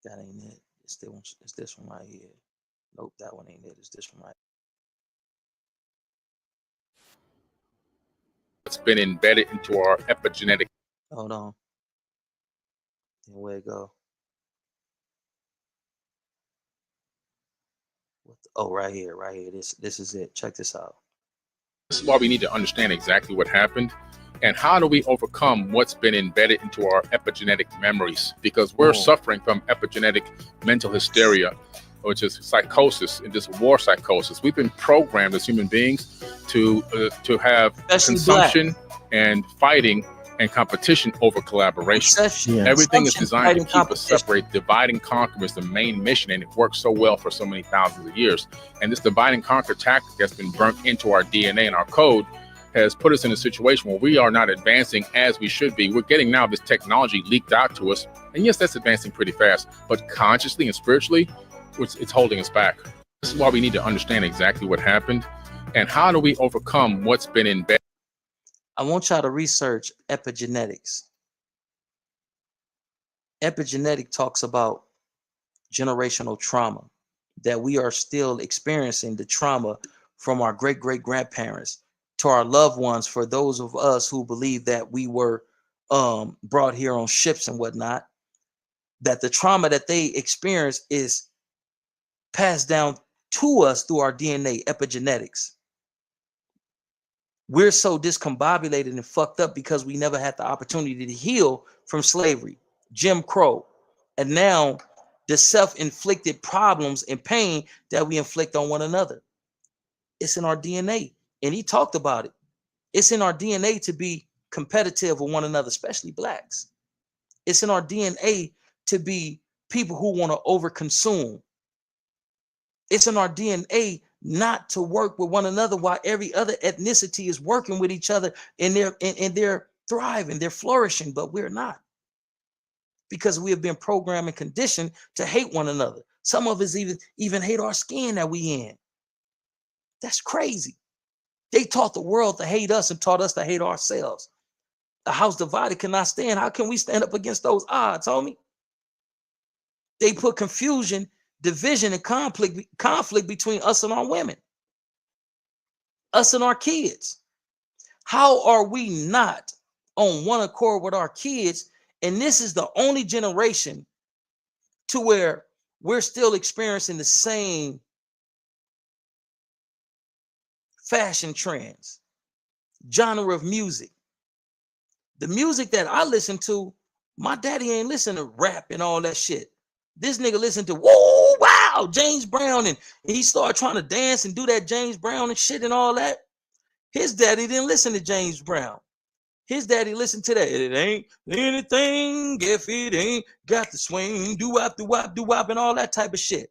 A: That ain't it. It's this one right here. Nope, that one ain't it. It's this one right.
F: It's been embedded into our epigenetic.
A: Hold on. And where it go? Oh, right here, right here. This is it. Check this out.
F: This is why we need to understand exactly what happened and how do we overcome what's been embedded into our epigenetic memories, because we're suffering from epigenetic mental hysteria, which is psychosis, and this war psychosis. We've been programmed as human beings to have consumption and fighting and competition over collaboration. Everything is designed to keep us separate. Divide and conquer is the main mission, and it works so well for so many thousands of years. And this divide and conquer tactic that's been burnt into our DNA and our code has put us in a situation where we are not advancing as we should be. We're getting now this technology leaked out to us, and yes, that's advancing pretty fast, but consciously and spiritually, it's holding us back. This is why we need to understand exactly what happened and how do we overcome what's been embedded.
A: I want y'all to research epigenetics. Epigenetic talks about generational trauma, that we are still experiencing the trauma from our great-great-grandparents to our loved ones, for those of us who believe that we were brought here on ships and whatnot, that the trauma that they experience is passed down to us through our DNA, epigenetics. We're so discombobulated and fucked up because we never had the opportunity to heal from slavery, Jim Crow, and now the self-inflicted problems and pain that we inflict on one another. It's in our DNA, and he talked about it. It's in our DNA to be competitive with one another, especially blacks. It's in our DNA to be people who want to overconsume. It's in our DNA not to work with one another while every other ethnicity is working with each other and they're thriving, they're flourishing, but we're not, because we have been programmed and conditioned to hate one another. Some of us even hate our skin that we in. That's crazy. They taught the world to hate us and taught us to hate ourselves. A house divided cannot stand. How can we stand up against those odds, homie? They put confusion, division, and conflict between us and our women, us and our kids. How are we not on one accord with our kids? And this is the only generation to where we're still experiencing the same fashion trends, genre of music. The music that I listen to, my daddy ain't listen to rap and all that shit. This nigga listen to whoa, wow, James Brown, and he started trying to dance and do that James Brown and shit and all that. His daddy didn't listen to James Brown. His daddy listened to that. It ain't anything if it ain't got the swing, doo-wop, doo-wop, doo-wop, and all that type of shit.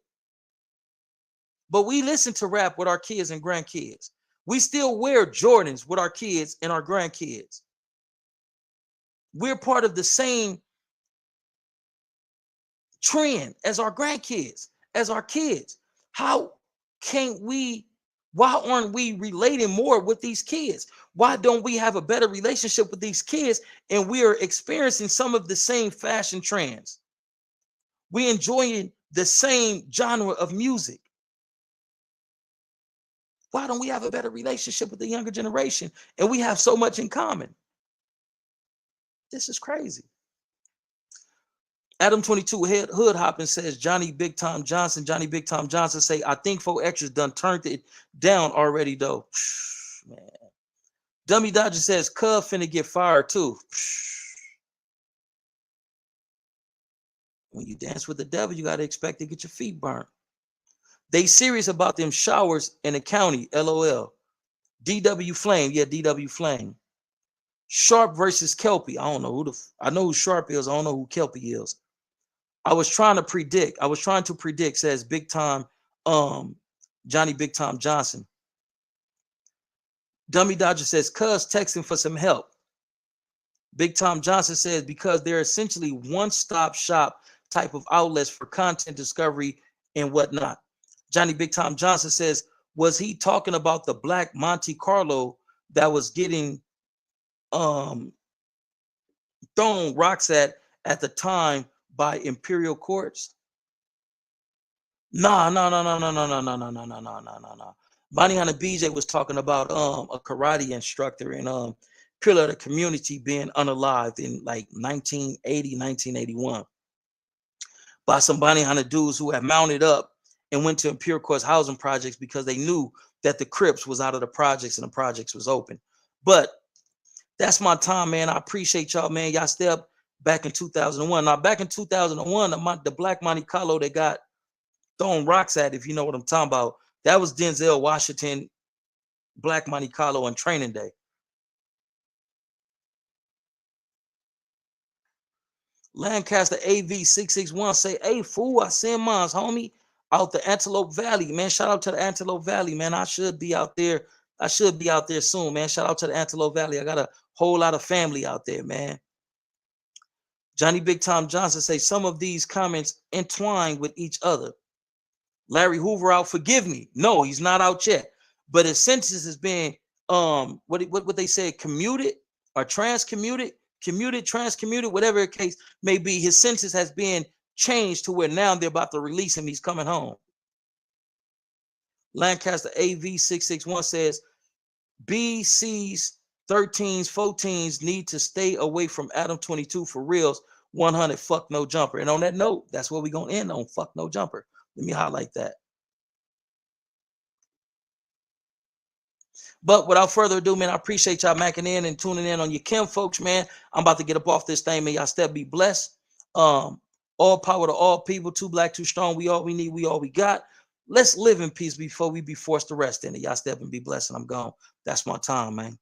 A: But we listen to rap with our kids and grandkids. We still wear Jordans with our kids and our grandkids. We're part of the same trend as our grandkids, as our kids. Why aren't we relating more with these kids? Why don't we have a better relationship with these kids and we are experiencing some of the same fashion trends? We enjoying the same genre of music. Why don't we have a better relationship with the younger generation? And we have so much in common. this is crazy. Adam 22 Hood Hopping says Johnny Big Time Johnson say, I think 4X's done turned it down already though. Man. Dummy Dodger says Cub finna get fired too. When you dance with the devil, you gotta expect to get your feet burnt. They serious about them showers in the county. LOL. DW Flame, yeah, DW Flame. Sharp versus Kelpie. I don't know who I know who Sharp is. I don't know who Kelpie is. I was trying to predict, says Big Time, Johnny Big Time Johnson. Dummy Dodger says, cuz texting for some help. Big Time Johnson says, because they're essentially one-stop shop type of outlets for content discovery and whatnot. Johnny Big Time Johnson says, was he talking about the black Monte Carlo that was getting thrown rocks at the time by Imperial Courts? No. Ni99a was talking about a karate instructor and pillar of the community being unalived in like 1980, 1981 by some Ni99a dudes who had mounted up and went to Imperial Courts housing projects because they knew that the Crips was out of the projects and the projects was open. But that's my time, man. I appreciate y'all, man. Y'all step back in 2001. Now, back in 2001, the black Monte Carlo that got throwing rocks at, if you know what I'm talking about, that was Denzel Washington, black Monte Carlo on Training Day. Lancaster AV661 say, hey, fool, I send mines, homie, out the Antelope Valley, man. Shout out to the Antelope Valley, man. I should be out there soon, man. Shout out to the Antelope Valley. I got a whole lot of family out there, man. Johnny Big Time Johnson say some of these comments entwine with each other. Larry Hoover out, forgive me. No, he's not out yet. But his sentence has been what they say, commuted or transcommuted, transcommuted, whatever the case may be. His sentence has been changed to where now they're about to release him. He's coming home. Lancaster AV661 says BC's 13s, 14s need to stay away from Adam 22 for reals. 100, fuck no jumper. And on that note, that's where we're going to end on, fuck no jumper. Let me highlight that. But without further ado, man, I appreciate y'all macking in and tuning in on your Kim folks, man. I'm about to get up off this thing, man. Y'all step be blessed. All power to all people. Too black, too strong. We all we need. We all we got. Let's live in peace before we be forced to rest in it. Y'all step and be blessed, and I'm gone. That's my time, man.